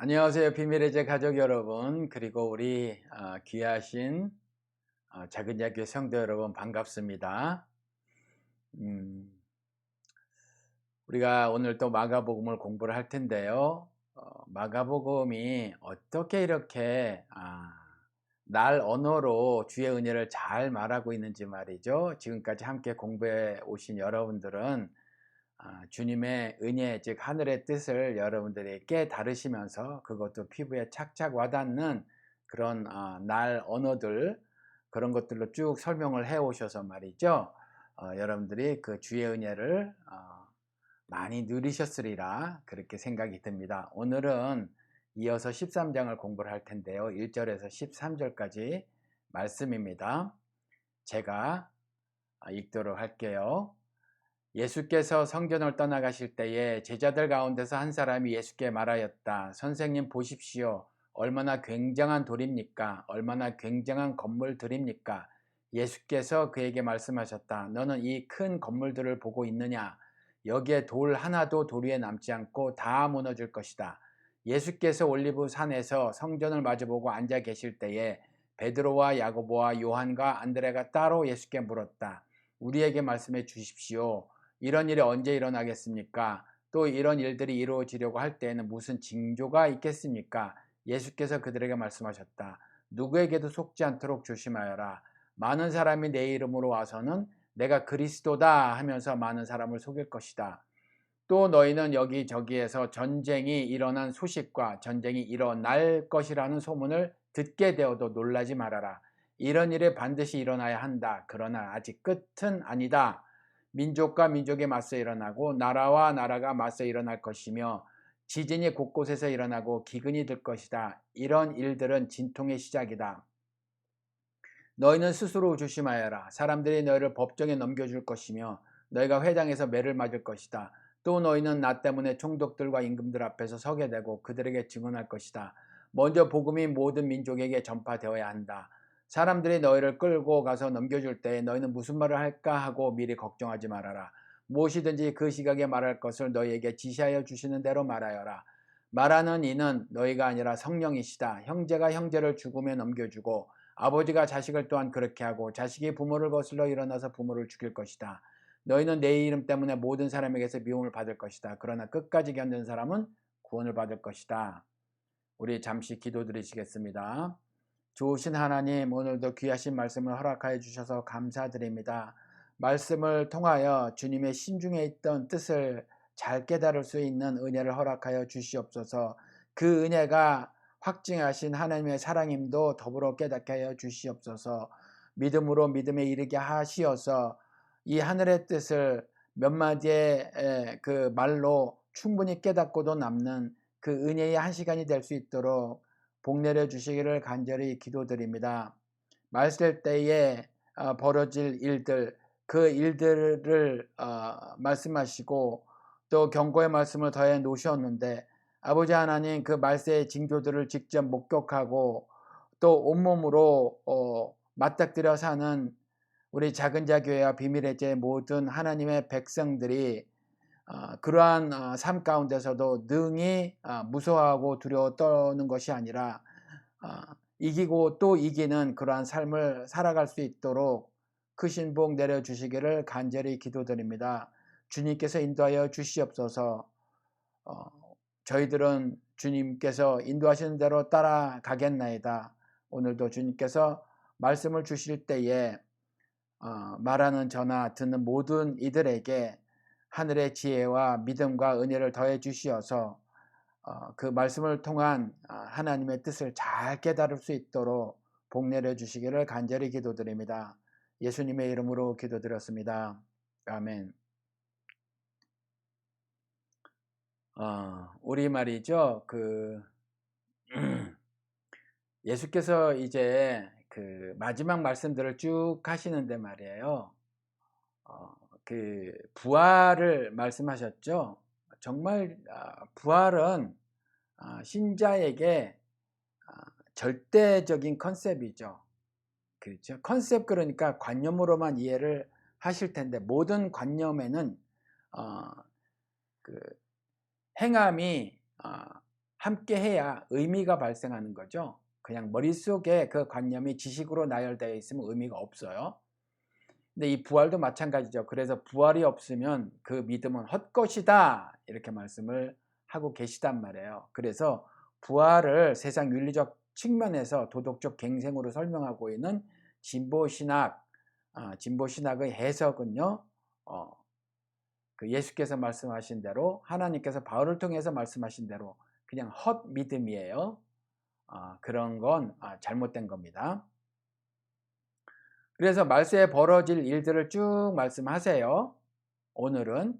안녕하세요. 비밀의 제 가족 여러분, 그리고 우리 귀하신 작은 야교회 성도 여러분, 반갑습니다. 음, 우리가 오늘 또 마가복음을 공부를 할 텐데요. 마가복음이 어떻게 이렇게 날 언어로 주의 은혜를 잘 말하고 있는지 말이죠. 지금까지 함께 공부해 오신 여러분들은 주님의 은혜, 즉 하늘의 뜻을 여러분들이 깨달으시면서 그것도 피부에 착착 와닿는 그런 날 언어들, 그런 것들로 쭉 설명을 해 오셔서 말이죠. 여러분들이 그 주의 은혜를 많이 누리셨으리라 그렇게 생각이 듭니다. 오늘은 이어서 13장을 공부를 할 텐데요. 1절에서 13절까지 말씀입니다. 제가 읽도록 할게요. 예수께서 성전을 떠나가실 때에 제자들 가운데서 한 사람이 예수께 말하였다. 선생님 보십시오. 얼마나 굉장한 돌입니까? 얼마나 굉장한 건물들입니까? 예수께서 그에게 말씀하셨다. 너는 이 큰 건물들을 보고 있느냐? 여기에 돌 하나도 돌 위에 남지 않고 다 무너질 것이다. 예수께서 올리브 산에서 성전을 마주보고 앉아 계실 때에 베드로와 야고보와 요한과 안드레가 따로 예수께 물었다. 우리에게 말씀해 주십시오. 이런 일이 언제 일어나겠습니까? 또 이런 일들이 이루어지려고 할 때에는 무슨 징조가 있겠습니까? 예수께서 그들에게 말씀하셨다. 누구에게도 속지 않도록 조심하여라. 많은 사람이 내 이름으로 와서는 내가 그리스도다 하면서 많은 사람을 속일 것이다. 또 너희는 여기저기에서 전쟁이 일어난 소식과 전쟁이 일어날 것이라는 소문을 듣게 되어도 놀라지 말아라. 이런 일이 반드시 일어나야 한다. 그러나 아직 끝은 아니다. 민족과 민족이 맞서 일어나고 나라와 나라가 맞서 일어날 것이며 지진이 곳곳에서 일어나고 기근이 들 것이다. 이런 일들은 진통의 시작이다. 너희는 스스로 조심하여라. 사람들이 너희를 법정에 넘겨줄 것이며 너희가 회당에서 매를 맞을 것이다. 또 너희는 나 때문에 총독들과 임금들 앞에서 서게 되고 그들에게 증언할 것이다. 먼저 복음이 모든 민족에게 전파되어야 한다. 사람들이 너희를 끌고 가서 넘겨줄 때 너희는 무슨 말을 할까 하고 미리 걱정하지 말아라. 무엇이든지 그 시각에 말할 것을 너희에게 지시하여 주시는 대로 말하여라. 말하는 이는 너희가 아니라 성령이시다. 형제가 형제를 죽음에 넘겨주고 아버지가 자식을 또한 그렇게 하고 자식이 부모를 거슬러 일어나서 부모를 죽일 것이다. 너희는 내 이름 때문에 모든 사람에게서 미움을 받을 것이다. 그러나 끝까지 견딘 사람은 구원을 받을 것이다. 우리 잠시 기도드리시겠습니다. 좋으신 하나님, 오늘도 귀하신 말씀을 허락하여 주셔서 감사드립니다. 말씀을 통하여 주님의 심중에 있던 뜻을 잘 깨달을 수 있는 은혜를 허락하여 주시옵소서. 그 은혜가 확증하신 하나님의 사랑임도 더불어 깨닫게 하여 주시옵소서. 믿음으로 믿음에 이르게 하시어서 이 하늘의 뜻을 몇 마디의 그 말로 충분히 깨닫고도 남는 그 은혜의 한 시간이 될 수 있도록 복 내려 주시기를 간절히 기도드립니다. 말씀 때에 벌어질 일들, 그 일들을 말씀하시고 또 경고의 말씀을 더해 놓으셨는데 아버지 하나님, 그 말세의 징조들을 직접 목격하고 또 온몸으로 맞닥뜨려 사는 우리 작은 자교회와 비밀의 제 모든 하나님의 백성들이 그러한 삶 가운데서도 능히 무서워하고 두려워 떠는 것이 아니라 이기고 또 이기는 그러한 삶을 살아갈 수 있도록 크신 복 내려주시기를 간절히 기도드립니다. 주님께서 인도하여 주시옵소서. 저희들은 주님께서 인도하시는 대로 따라가겠나이다. 오늘도 주님께서 말씀을 주실 때에 말하는 저나 듣는 모든 이들에게 하늘의 지혜와 믿음과 은혜를 더해 주시어서 그 말씀을 통한 하나님의 뜻을 잘 깨달을 수 있도록 복 내려 주시기를 간절히 기도드립니다. 예수님의 이름으로 기도드렸습니다. 아멘. 우리 말이죠. 예수께서 이제 그 마지막 말씀들을 쭉 하시는데 말이에요. 그 부활을 말씀하셨죠. 정말 부활은 신자에게 절대적인 컨셉이죠. 그렇죠. 컨셉, 그러니까 관념으로만 이해를 하실 텐데 모든 관념에는 어, 그 행함이 함께 해야 의미가 발생하는 거죠. 그냥 머릿속에 그 관념이 지식으로 나열되어 있으면 의미가 없어요. 근데 이 부활도 마찬가지죠. 그래서 부활이 없으면 그 믿음은 헛것이다 이렇게 말씀을 하고 계시단 말이에요. 그래서 부활을 세상 윤리적 측면에서 도덕적 갱생으로 설명하고 있는 진보신학, 진보신학의 해석은요, 그 예수께서 말씀하신 대로, 하나님께서 바울을 통해서 말씀하신 대로 그냥 헛 믿음이에요. 그런 건 잘못된 겁니다. 그래서 말세에 벌어질 일들을 쭉 말씀하세요. 오늘은.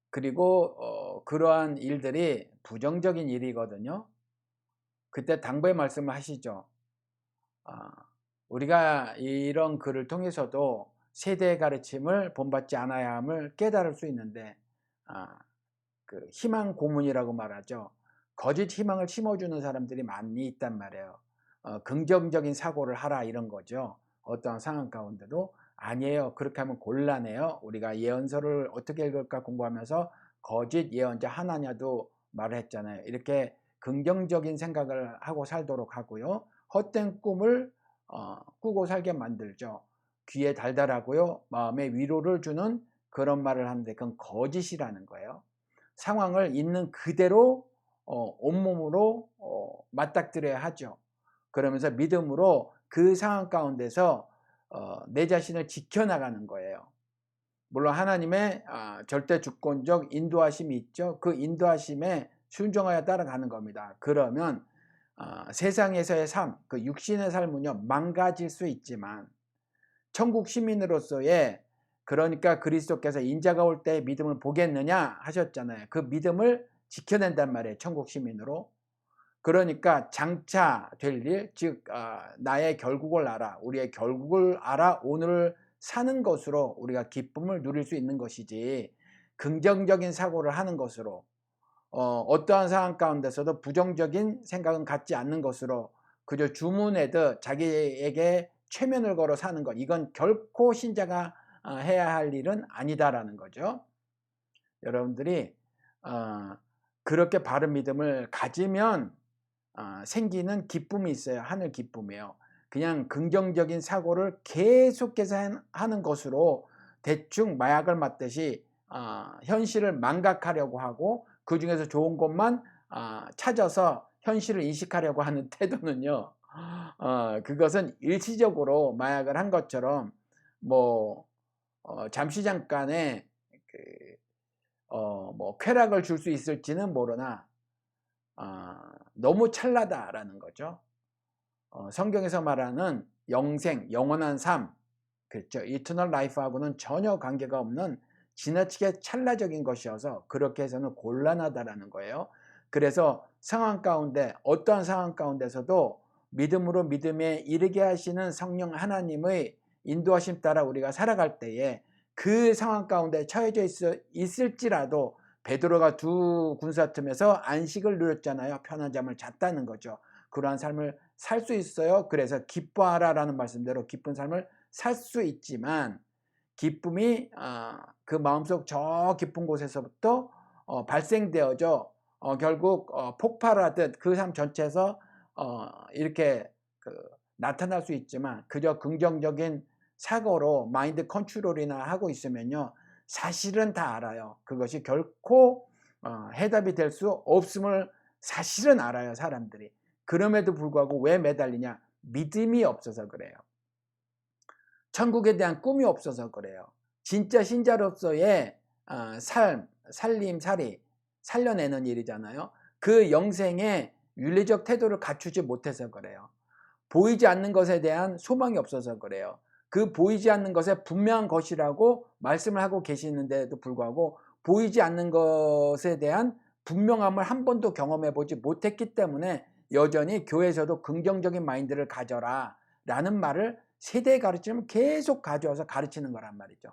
그리고 그러한 일들이 부정적인 일이거든요. 그때 당부의 말씀을 하시죠. 우리가 이런 글을 통해서도 세대의 가르침을 본받지 않아야 함을 깨달을 수 있는데, 그 희망 고문이라고 말하죠. 거짓 희망을 심어주는 사람들이 많이 있단 말이에요. 긍정적인 사고를 하라 이런 거죠. 어떠한 상황 가운데도 아니에요. 그렇게 하면 곤란해요. 우리가 예언서를 어떻게 읽을까 공부하면서 거짓 예언자 하나냐도 말을 했잖아요. 이렇게 긍정적인 생각을 하고 살도록 하고요. 헛된 꿈을 꾸고 살게 만들죠. 귀에 달달하고요. 마음에 위로를 주는 그런 말을 하는데 그건 거짓이라는 거예요. 상황을 있는 그대로 온몸으로 맞닥뜨려야 하죠. 그러면서 믿음으로 그 상황 가운데서 내 자신을 지켜나가는 거예요. 물론 하나님의 절대 주권적 인도하심이 있죠. 그 인도하심에 순종하여 따라가는 겁니다. 그러면 세상에서의 삶, 그 육신의 삶은요 망가질 수 있지만 천국 시민으로서의, 그러니까 그리스도께서 인자가 올 때 믿음을 보겠느냐 하셨잖아요. 그 믿음을 지켜낸단 말이에요. 천국 시민으로. 그러니까 장차 될 일, 즉 나의 결국을 알아, 우리의 결국을 알아 오늘을 사는 것으로 우리가 기쁨을 누릴 수 있는 것이지, 긍정적인 사고를 하는 것으로 어떠한 상황 가운데서도 부정적인 생각은 갖지 않는 것으로 그저 주문에도 자기에게 최면을 걸어 사는 것, 이건 결코 신자가 해야 할 일은 아니다라는 거죠. 여러분들이 그렇게 바른 믿음을 가지면 생기는 기쁨이 있어요. 하늘 기쁨이에요. 그냥 긍정적인 사고를 계속해서 하는 것으로 대충 마약을 맞듯이 현실을 망각하려고 하고 그 중에서 좋은 것만 찾아서 현실을 인식하려고 하는 태도는요, 그것은 일시적으로 마약을 한 것처럼 뭐 잠시 잠깐의 뭐 쾌락을 줄 수 있을지는 모르나 너무 찰나다라는 거죠. 성경에서 말하는 영생, 영원한 삶, 그렇죠. 이터널 라이프하고는 전혀 관계가 없는 지나치게 찰나적인 것이어서 그렇게 해서는 곤란하다라는 거예요. 그래서 상황 가운데, 어떠한 상황 가운데서도 믿음으로 믿음에 이르게 하시는 성령 하나님의 인도하심 따라 우리가 살아갈 때에 그 상황 가운데 처해져 있을지라도 베드로가 두 군사 틈에서 안식을 누렸잖아요. 편한 잠을 잤다는 거죠. 그러한 삶을 살 수 있어요. 그래서 기뻐하라라는 말씀대로 기쁜 삶을 살 수 있지만, 기쁨이 그 마음속 저 깊은 곳에서부터 발생되어져 결국 폭발하듯 그 삶 전체에서 이렇게 나타날 수 있지만, 그저 긍정적인 사고로 마인드 컨트롤이나 하고 있으면요 사실은 다 알아요. 그것이 결코 해답이 될 수 없음을 사실은 알아요, 사람들이. 그럼에도 불구하고 왜 매달리냐? 믿음이 없어서 그래요. 천국에 대한 꿈이 없어서 그래요. 진짜 신자로서의 삶, 살림살이, 살려내는 일이잖아요. 그 영생의 윤리적 태도를 갖추지 못해서 그래요. 보이지 않는 것에 대한 소망이 없어서 그래요. 그 보이지 않는 것에 분명한 것이라고 말씀을 하고 계시는데도 불구하고 보이지 않는 것에 대한 분명함을 한 번도 경험해 보지 못했기 때문에 여전히 교회에서도 긍정적인 마인드를 가져라 라는 말을 세대의 가르침을 계속 가져와서 가르치는 거란 말이죠.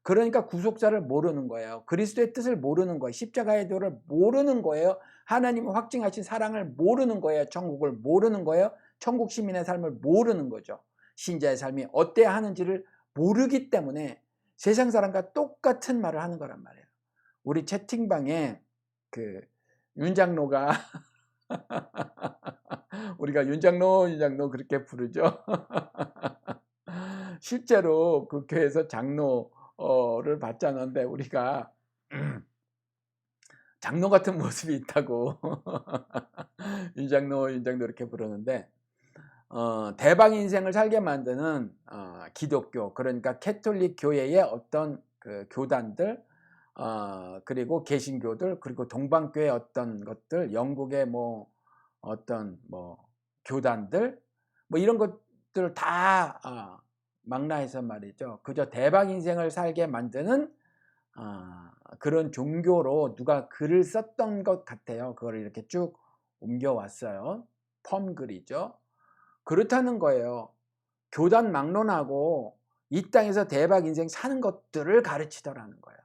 그러니까 구속사를 모르는 거예요. 그리스도의 뜻을 모르는 거예요. 십자가의 도를 모르는 거예요. 하나님이 확증하신 사랑을 모르는 거예요. 천국을 모르는 거예요. 천국 시민의 삶을 모르는 거죠. 신자의 삶이 어때야 하는지를 모르기 때문에 세상 사람과 똑같은 말을 하는 거란 말이에요. 우리 채팅방에 윤 장로가 우리가 윤 장로 그렇게 부르죠. 실제로 그 교회에서 장로를 받자는데 우리가 장로 같은 모습이 있다고 윤 장로 이렇게 부르는데 대박 인생을 살게 만드는 기독교, 그러니까 캐톨릭 교회의 어떤 그 교단들, 그리고 개신교들, 그리고 동방교회 어떤 것들, 영국의 뭐 어떤 뭐 교단들, 뭐 이런 것들을 다 망라해서 말이죠. 그저 대박 인생을 살게 만드는 그런 종교로 누가 글을 썼던 것 같아요. 그걸 이렇게 쭉 옮겨왔어요. 펌글이죠. 그렇다는 거예요. 교단 막론하고 이 땅에서 대박 인생 사는 것들을 가르치더라는 거예요.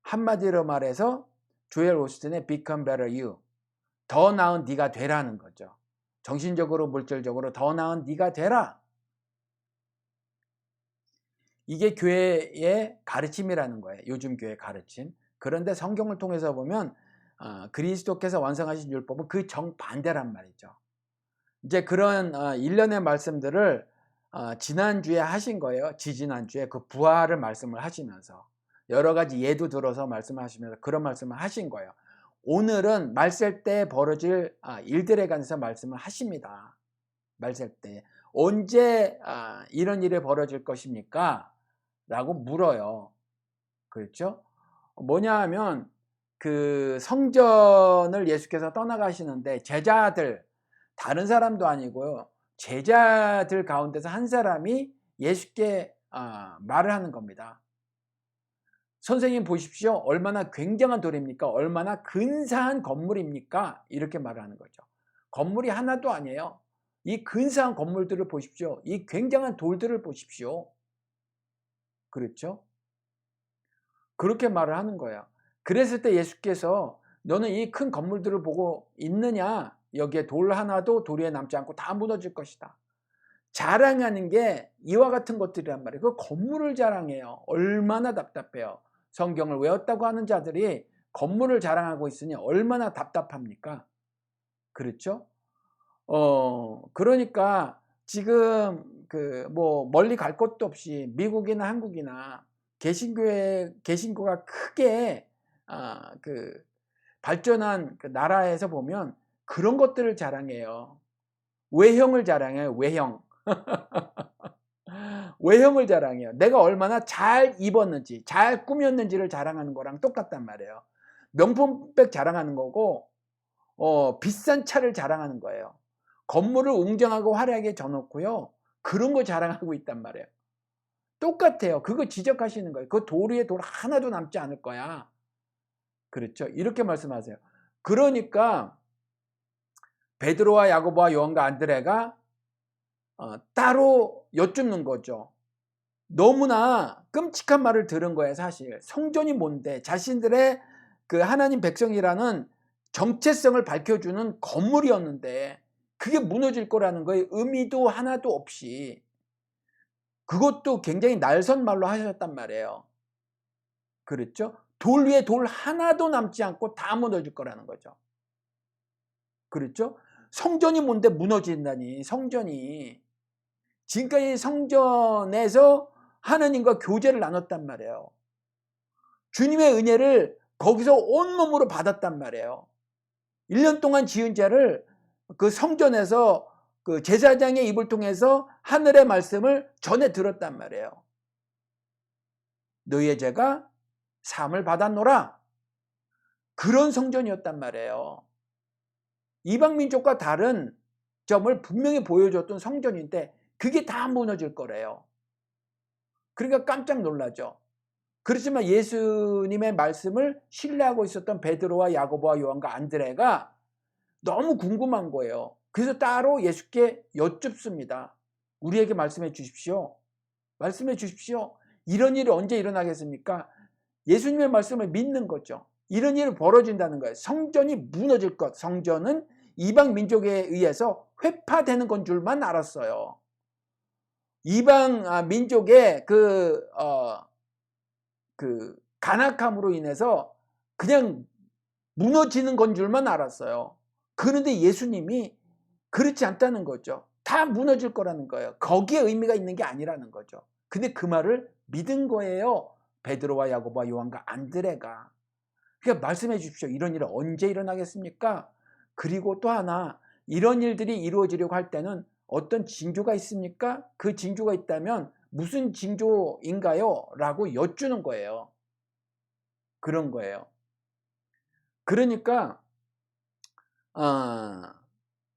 한마디로 말해서 조엘 오스틴의 Become Better You, 더 나은 네가 되라는 거죠. 정신적으로 물질적으로 더 나은 네가 되라. 이게 교회의 가르침이라는 거예요. 요즘 교회 가르침. 그런데 성경을 통해서 보면 그리스도께서 완성하신 율법은 그 정반대란 말이죠. 이제 그런 일련의 말씀들을 지난주에 하신 거예요. 지지난주에 그 부활을 말씀을 하시면서 여러 가지 예도 들어서 말씀하시면서 그런 말씀을 하신 거예요. 오늘은 말셀 때 벌어질 일들에 관해서 말씀을 하십니다. 말셀 때 언제 이런 일이 벌어질 것입니까? 라고 물어요. 그렇죠? 뭐냐 하면 그 성전을 예수께서 떠나가시는데 제자들, 다른 사람도 아니고요, 제자들 가운데서 한 사람이 예수께 말을 하는 겁니다. 선생님 보십시오. 얼마나 굉장한 돌입니까? 얼마나 근사한 건물입니까? 이렇게 말을 하는 거죠. 건물이 하나도 아니에요. 이 근사한 건물들을 보십시오. 이 굉장한 돌들을 보십시오. 그렇죠? 그렇게 말을 하는 거예요. 그랬을 때 예수께서 너는 이 큰 건물들을 보고 있느냐? 여기에 돌 하나도 도리에 남지 않고 다 무너질 것이다. 자랑하는 게 이와 같은 것들이란 말이에요. 그 건물을 자랑해요. 얼마나 답답해요. 성경을 외웠다고 하는 자들이 건물을 자랑하고 있으니 얼마나 답답합니까? 그렇죠? 그러니까 지금 그 뭐 멀리 갈 것도 없이 미국이나 한국이나 개신교가 크게 그 발전한 그 나라에서 보면 그런 것들을 자랑해요. 외형을 자랑해요. 외형을 자랑해요. 내가 얼마나 잘 입었는지, 잘 꾸몄는지를 자랑하는 거랑 똑같단 말이에요. 명품백 자랑하는 거고, 비싼 차를 자랑하는 거예요. 건물을 웅장하고 화려하게 져놓고요, 그런 거 자랑하고 있단 말이에요. 똑같아요. 그거 지적하시는 거예요. 그 돌 위에 돌 하나도 남지 않을 거야. 그렇죠? 이렇게 말씀하세요. 그러니까 베드로와 야고보와 요한과 안드레가 따로 여쭙는 거죠. 너무나 끔찍한 말을 들은 거예요. 사실 성전이 뭔데, 자신들의 그 하나님 백성이라는 정체성을 밝혀주는 건물이었는데 그게 무너질 거라는 거예요. 의미도 하나도 없이. 그것도 굉장히 날선 말로 하셨단 말이에요. 그렇죠? 돌 위에 돌 하나도 남지 않고 다 무너질 거라는 거죠. 그렇죠? 성전이 뭔데 무너진다니. 성전이 지금까지 성전에서 하나님과 교제를 나눴단 말이에요. 주님의 은혜를 거기서 온몸으로 받았단 말이에요. 1년 동안 지은 죄를 그 성전에서 그 제사장의 입을 통해서 하늘의 말씀을 전해 들었단 말이에요. 너희의 죄가 사함을 받았노라. 그런 성전이었단 말이에요. 이방민족과 다른 점을 분명히 보여줬던 성전인데 그게 다 무너질 거래요. 그러니까 깜짝 놀라죠. 그렇지만 예수님의 말씀을 신뢰하고 있었던 베드로와 야고보와 요한과 안드레가 너무 궁금한 거예요. 그래서 따로 예수께 여쭙습니다. 우리에게 말씀해 주십시오. 말씀해 주십시오. 이런 일이 언제 일어나겠습니까? 예수님의 말씀을 믿는 거죠. 이런 일이 벌어진다는 거예요. 성전이 무너질 것. 성전은 이방 민족에 의해서 회파되는 건 줄만 알았어요. 이방 민족의 그 간악함으로 인해서 그냥 무너지는 건 줄만 알았어요. 그런데 예수님이 그렇지 않다는 거죠. 다 무너질 거라는 거예요. 거기에 의미가 있는 게 아니라는 거죠. 근데 그 말을 믿은 거예요. 베드로와 야고보와 요한과 안드레가. 그러니까 말씀해 주십시오. 이런 일은 언제 일어나겠습니까? 그리고 또 하나, 이런 일들이 이루어지려고 할 때는 어떤 징조가 있습니까? 그 징조가 있다면 무슨 징조인가요? 라고 여쭈는 거예요. 그런 거예요. 그러니까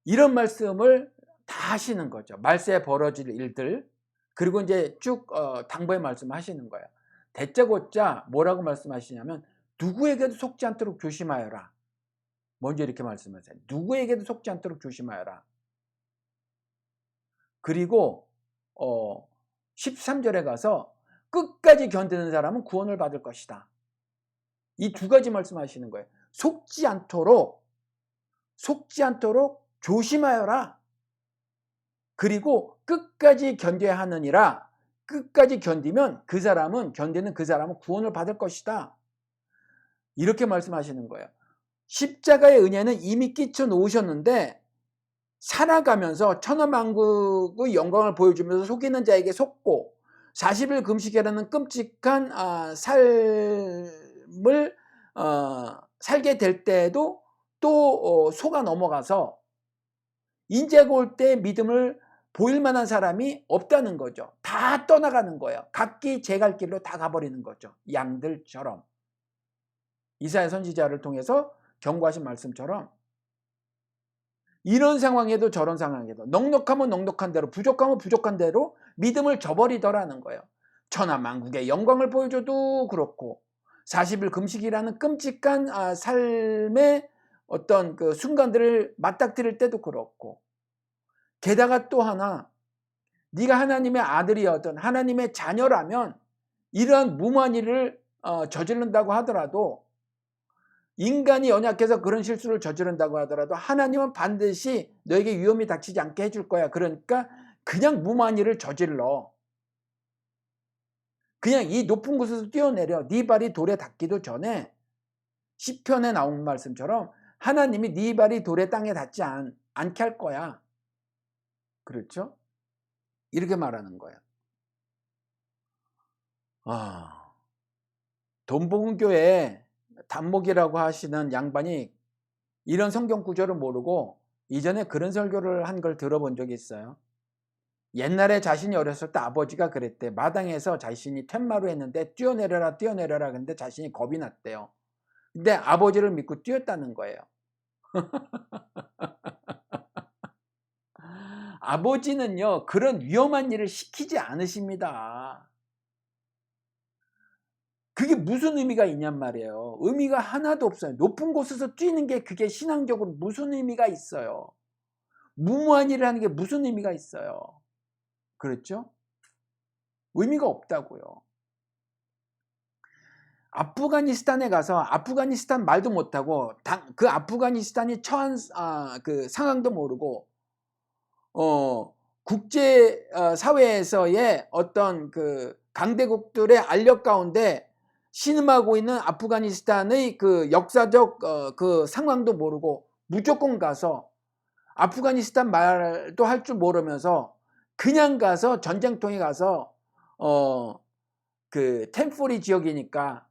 이런 말씀을 다 하시는 거죠. 말세에 벌어질 일들. 그리고 이제 쭉 당부의 말씀하시는 거예요. 대짜고짜 뭐라고 말씀하시냐면 누구에게도 속지 않도록 조심하여라. 먼저 이렇게 말씀하세요. 누구에게도 속지 않도록 조심하여라. 그리고 13절에 가서 끝까지 견디는 사람은 구원을 받을 것이다. 이 두 가지 말씀하시는 거예요. 속지 않도록 조심하여라. 그리고 끝까지 견뎌야 하느니라. 끝까지 견디면 견디는 그 사람은 구원을 받을 것이다. 이렇게 말씀하시는 거예요. 십자가의 은혜는 이미 끼쳐 놓으셨는데 살아가면서 천하만국의 영광을 보여주면서 속이는 자에게 속고 40일 금식이라는 끔찍한 삶을 살게 될 때에도 또 속아 넘어가서 인자가 올 때 믿음을 보일 만한 사람이 없다는 거죠. 다 떠나가는 거예요. 각기 제 갈 길로 다 가버리는 거죠. 양들처럼. 이사야 선지자를 통해서 경고하신 말씀처럼 이런 상황에도 저런 상황에도 넉넉하면 넉넉한 대로 부족하면 부족한 대로 믿음을 저버리더라는 거예요. 천하만국의 영광을 보여줘도 그렇고 40일 금식이라는 끔찍한 삶의 어떤 그 순간들을 맞닥뜨릴 때도 그렇고 게다가 또 하나 네가 하나님의 아들이었던 하나님의 자녀라면 이러한 무모한 일을 저지른다고 하더라도 인간이 연약해서 그런 실수를 저지른다고 하더라도 하나님은 반드시 너에게 위험이 닥치지 않게 해줄 거야. 그러니까 그냥 무모한 일을 저질러. 그냥 이 높은 곳에서 뛰어내려. 네 발이 돌에 닿기도 전에 시편에 나온 말씀처럼 하나님이 네 발이 돌에 땅에 닿지 않게 할 거야. 그렇죠? 이렇게 말하는 거예요. 돈복음교회 단목이라고 하시는 양반이 이런 성경 구절을 모르고 이전에 그런 설교를 한 걸 들어본 적이 있어요. 옛날에 자신이 어렸을 때 아버지가 그랬대. 마당에서 자신이 텐마루 했는데 뛰어내려라 근데 자신이 겁이 났대요. 근데 아버지를 믿고 뛰었다는 거예요. 아버지는요 그런 위험한 일을 시키지 않으십니다. 그게 무슨 의미가 있냔 말이에요. 의미가 하나도 없어요. 높은 곳에서 뛰는 게 그게 신앙적으로 무슨 의미가 있어요. 무모한 일을 하는 게 무슨 의미가 있어요. 그렇죠? 의미가 없다고요. 아프가니스탄에 가서 아프가니스탄 말도 못하고 그 아프가니스탄이 처한 그 상황도 모르고 국제 사회에서의 어떤 그 강대국들의 알력 가운데 신음하고 있는 아프가니스탄의 그 역사적 그 상황도 모르고 무조건 가서 아프가니스탄 말도 할 줄 모르면서 그냥 가서 전쟁통에 가서 그 템포리 지역이니까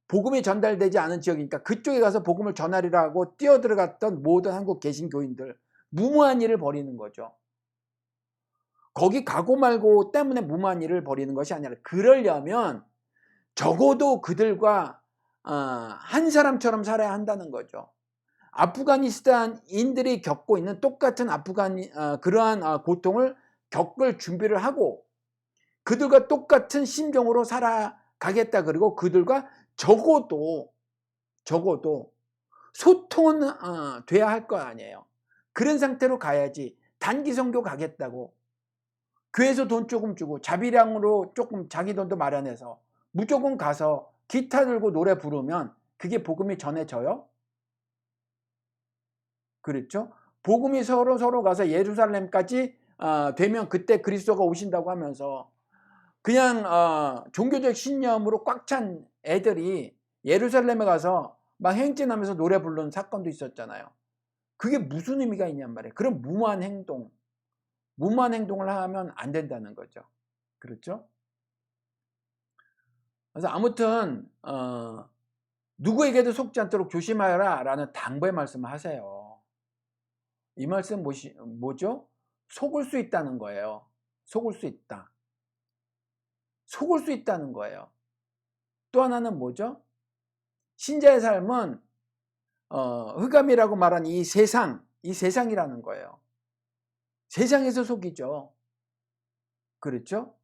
복음이 전달되지 않은 지역이니까 그쪽에 가서 복음을 전하리라고 뛰어들어갔던 모든 한국 개신교인들 무모한 일을 벌이는 거죠. 거기 가고 말고 때문에 무모한 일을 벌이는 것이 아니라 그러려면 적어도 그들과 한 사람처럼 살아야 한다는 거죠. 아프가니스탄인들이 겪고 있는 똑같은 그러한 고통을 겪을 준비를 하고 그들과 똑같은 심정으로 살아가겠다. 그리고 그들과 적어도 소통은 돼야 할 거 아니에요. 그런 상태로 가야지. 단기 선교 가겠다고 교회에서 돈 조금 주고 자비량으로 조금 자기 돈도 마련해서 무조건 가서 기타 들고 노래 부르면 그게 복음이 전해져요? 그렇죠? 복음이 서로 가서 예루살렘까지 되면 그때 그리스도가 오신다고 하면서 그냥 종교적 신념으로 꽉 찬 애들이 예루살렘에 가서 막 행진하면서 노래 부르는 사건도 있었잖아요. 그게 무슨 의미가 있냔 말이에요. 그런 무모한 행동을 하면 안 된다는 거죠. 그렇죠? 그래서 아무튼 누구에게도 속지 않도록 조심하여라 라는 당부의 말씀을 하세요. 이 말씀 뭐죠? 속을 수 있다는 거예요. 속을 수 있다. 속을 수 있다는 거예요. 또 하나는 뭐죠? 신자의 삶은 흑암이라고 말한 이 세상이라는 거예요. 세상에서 속이죠. 그렇죠?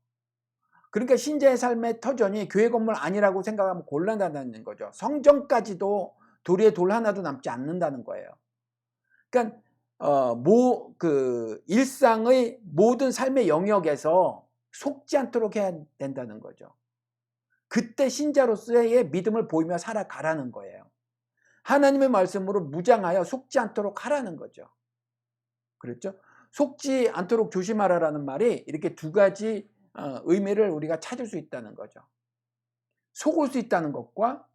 그러니까 신자의 삶의 터전이 교회 건물 아니라고 생각하면 곤란하다는 거죠. 성전까지도 도리에 돌 하나도 남지 않는다는 거예요. 그러니까 일상의 모든 삶의 영역에서 속지 않도록 해야 된다는 거죠. 그때 신자로서의 믿음을 보이며 살아가라는 거예요. 하나님의 말씀으로 무장하여 속지 않도록 하라는 거죠. 그렇죠? 속지 않도록 조심하라라는 말이 이렇게 두 가지 의미를 우리가 찾을 수 있다는 거죠. 속을 수 있다는 것과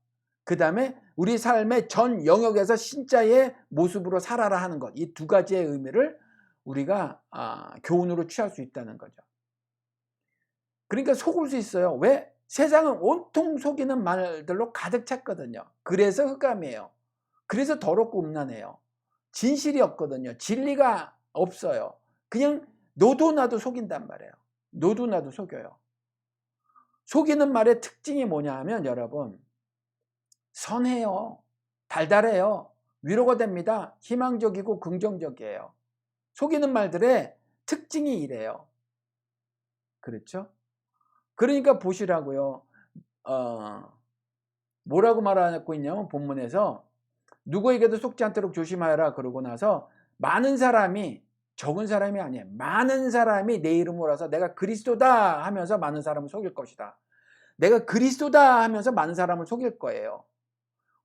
그 다음에 우리 삶의 전 영역에서 신자의 모습으로 살아라 하는 것, 이 두 가지의 의미를 우리가 교훈으로 취할 수 있다는 거죠. 그러니까 속을 수 있어요. 왜? 세상은 온통 속이는 말들로 가득 찼거든요. 그래서 흑암이에요. 그래서 더럽고 음란해요. 진실이 없거든요. 진리가 없어요. 그냥 너도 나도 속인단 말이에요. 너도 나도 속여요. 속이는 말의 특징이 뭐냐 하면 여러분, 선해요. 달달해요. 위로가 됩니다. 희망적이고 긍정적이에요. 속이는 말들의 특징이 이래요. 그렇죠? 그러니까 보시라고요. 뭐라고 말하고 있냐면 본문에서 누구에게도 속지 않도록 조심하여라 그러고 나서 많은 사람이, 적은 사람이 아니에요. 많은 사람이 내 이름으로 와서 내가 그리스도다 하면서 많은 사람을 속일 것이다. 내가 그리스도다 하면서 많은 사람을 속일 거예요.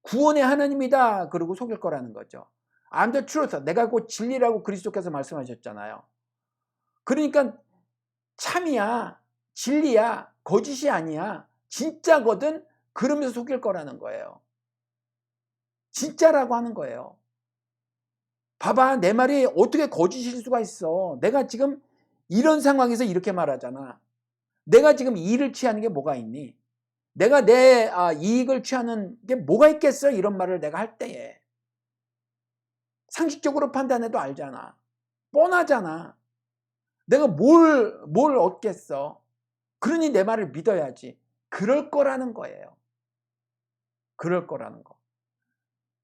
구원의 하나님이다 그러고 속일 거라는 거죠. I'm the truth. 내가 곧 진리라고 그리스도께서 말씀하셨잖아요. 그러니까 참이야, 진리야, 거짓이 아니야, 진짜거든 그러면서 속일 거라는 거예요. 진짜라고 하는 거예요. 봐봐, 내 말이 어떻게 거짓일 수가 있어. 내가 지금 이런 상황에서 이렇게 말하잖아. 내가 지금 이를 취하는 게 뭐가 있니? 내가 내 이익을 취하는 게 뭐가 있겠어? 이런 말을 내가 할 때에 상식적으로 판단해도 알잖아. 뻔하잖아. 내가 뭘 얻겠어? 그러니 내 말을 믿어야지. 그럴 거라는 거예요. 그럴 거라는 거.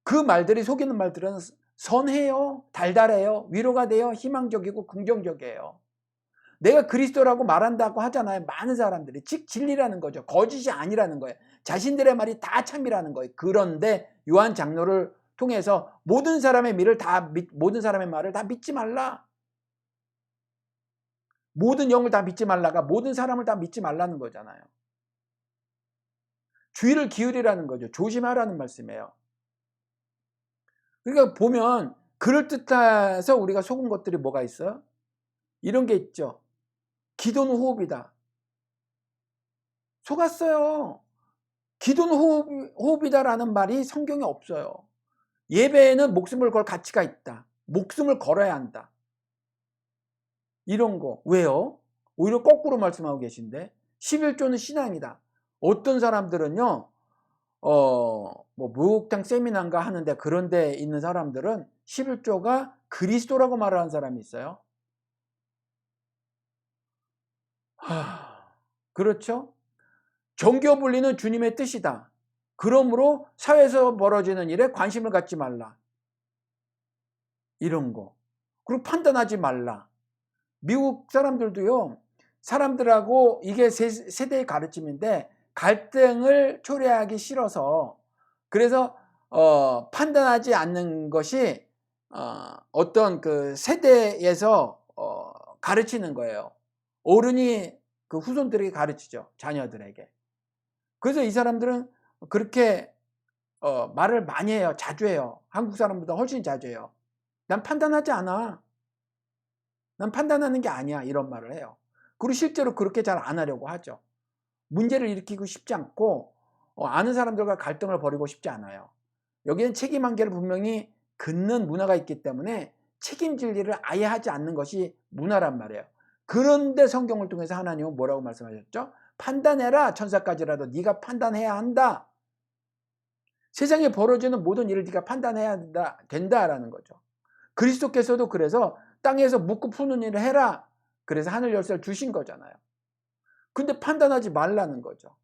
그 말들이, 속이는 말들은 선해요, 달달해요, 위로가 돼요, 희망적이고 긍정적이에요. 내가 그리스도라고 말한다고 하잖아요. 많은 사람들이. 즉 진리라는 거죠. 거짓이 아니라는 거예요. 자신들의 말이 다 참이라는 거예요. 그런데 요한 장로를 통해서 모든 사람의 말을 다 믿지 말라. 모든 영을 다 믿지 말라가 모든 사람을 다 믿지 말라는 거잖아요. 주의를 기울이라는 거죠. 조심하라는 말씀이에요. 그러니까 보면 그럴듯해서 우리가 속은 것들이 뭐가 있어요? 이런 게 있죠. 기도는 호흡이다. 속았어요. 기도는 호흡이다라는 말이 성경에 없어요. 예배에는 목숨을 걸 가치가 있다. 목숨을 걸어야 한다. 이런 거. 왜요? 오히려 거꾸로 말씀하고 계신데 11조는 신앙이다. 어떤 사람들은요. 목욕탕 세미나인가 하는데 그런 데 있는 사람들은 11조가 그리스도라고 말하는 사람이 있어요. 그렇죠? 정교 분리는 주님의 뜻이다. 그러므로 사회에서 벌어지는 일에 관심을 갖지 말라. 이런 거. 그리고 판단하지 말라. 미국 사람들도요. 사람들하고 이게 세대의 가르침인데 갈등을 초래하기 싫어서 그래서 판단하지 않는 것이 어떤 그 세대에서 가르치는 거예요. 어른이 그 후손들에게 가르치죠. 자녀들에게. 그래서 이 사람들은 그렇게 말을 많이 해요. 자주 해요. 한국 사람보다 훨씬 자주 해요. 난 판단하지 않아. 난 판단하는 게 아니야. 이런 말을 해요. 그리고 실제로 그렇게 잘 안 하려고 하죠. 문제를 일으키고 싶지 않고 아는 사람들과 갈등을 벌이고 싶지 않아요. 여기는 책임 한계를 분명히 긋는 문화가 있기 때문에 책임질 일을 아예 하지 않는 것이 문화란 말이에요. 그런데 성경을 통해서 하나님은 뭐라고 말씀하셨죠? 판단해라. 천사까지라도 네가 판단해야 한다. 세상에 벌어지는 모든 일을 네가 판단해야 된다라는 거죠. 그리스도께서도 그래서 땅에서 묻고 푸는 일을 해라. 그래서 하늘 열쇠를 주신 거잖아요. 근데 판단하지 말라는 거죠.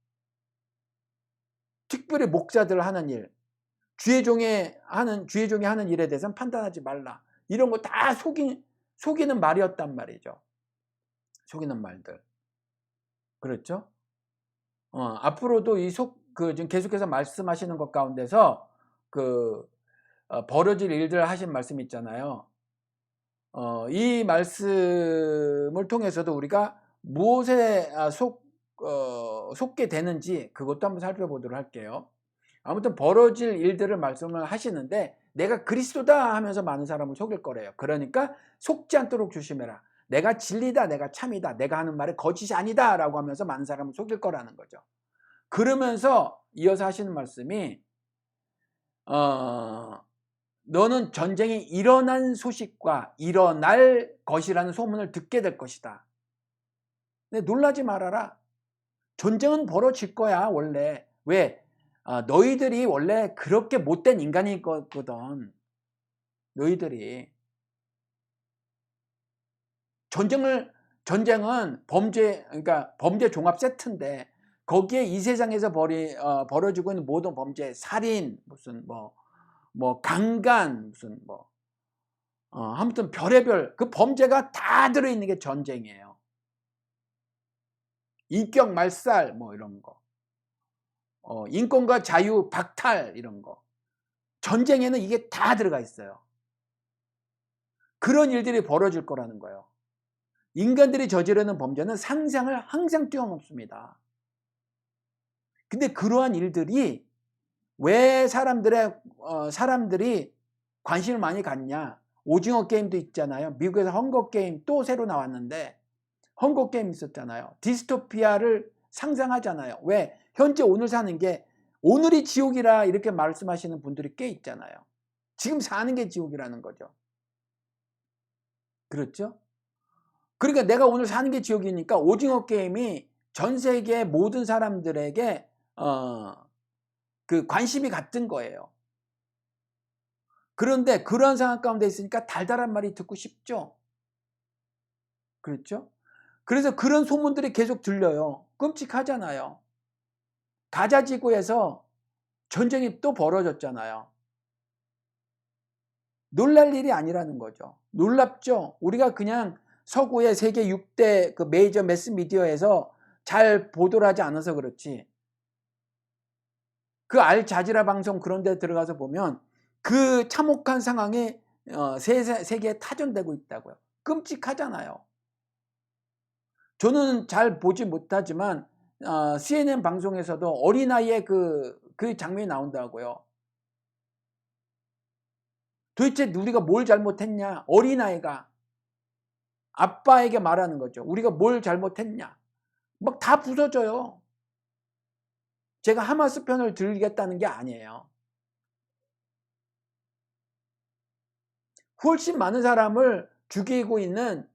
특별히 목자들 하는 일, 주의 종이 하는 일에 대해서는 판단하지 말라. 이런 거 다 속이는 말이었단 말이죠. 속이는 말들. 그렇죠? 앞으로도 지금 계속해서 말씀하시는 것 가운데서 벌어질 일들 하신 말씀 있잖아요. 이 말씀을 통해서도 우리가 무엇에 속게 되는지 그것도 한번 살펴보도록 할게요. 아무튼 벌어질 일들을 말씀을 하시는데 내가 그리스도다 하면서 많은 사람을 속일 거래요. 그러니까 속지 않도록 조심해라. 내가 진리다, 내가 참이다, 내가 하는 말이 거짓이 아니다 라고 하면서 많은 사람을 속일 거라는 거죠. 그러면서 이어서 하시는 말씀이 너는 전쟁이 일어난 소식과 일어날 것이라는 소문을 듣게 될 것이다. 근데 놀라지 말아라. 전쟁은 벌어질 거야 원래. 왜? 너희들이 원래 그렇게 못된 인간이거든. 너희들이. 전쟁은 그러니까 범죄 종합 세트인데 거기에 이 세상에서 벌어지고 있는 모든 범죄, 살인, 무슨 강간, 무슨 아무튼 별의별 그 범죄가 다 들어있는 게 전쟁이에요. 인격 말살 이런 거. 인권과 자유 박탈 이런 거. 전쟁에는 이게 다 들어가 있어요. 그런 일들이 벌어질 거라는 거예요. 인간들이 저지르는 범죄는 상상을 항상 뛰어넘습니다. 근데 그러한 일들이 왜 사람들이 관심을 많이 갖냐? 오징어 게임도 있잖아요. 미국에서 헝거 게임 또 새로 나왔는데 헝거 게임 있었잖아요. 디스토피아를 상상하잖아요. 왜? 현재 오늘 사는 게 오늘이 지옥이라 이렇게 말씀하시는 분들이 꽤 있잖아요. 지금 사는 게 지옥이라는 거죠. 그렇죠? 그러니까 내가 오늘 사는 게 지옥이니까 오징어 게임이 전 세계 모든 사람들에게 그 관심이 같은 거예요. 그런데 그러한 상황 가운데 있으니까 달달한 말이 듣고 싶죠. 그렇죠? 그래서 그런 소문들이 계속 들려요. 끔찍하잖아요. 가자 지구에서 전쟁이 또 벌어졌잖아요. 놀랄 일이 아니라는 거죠. 놀랍죠? 우리가 그냥 서구의 세계 6대 그 메이저 매스미디어에서 잘 보도를 하지 않아서 그렇지. 그 알자지라 방송 그런 데 들어가서 보면 그 참혹한 상황이 세계에 타전되고 있다고요. 끔찍하잖아요. 저는 잘 보지 못하지만 CNN 방송에서도 어린아이의 그 장면이 나온다고요. 도대체 우리가 뭘 잘못했냐? 어린아이가 아빠에게 말하는 거죠. 우리가 뭘 잘못했냐? 막 다 부서져요. 제가 하마스 편을 들겠다는 게 아니에요. 훨씬 많은 사람을 죽이고 있는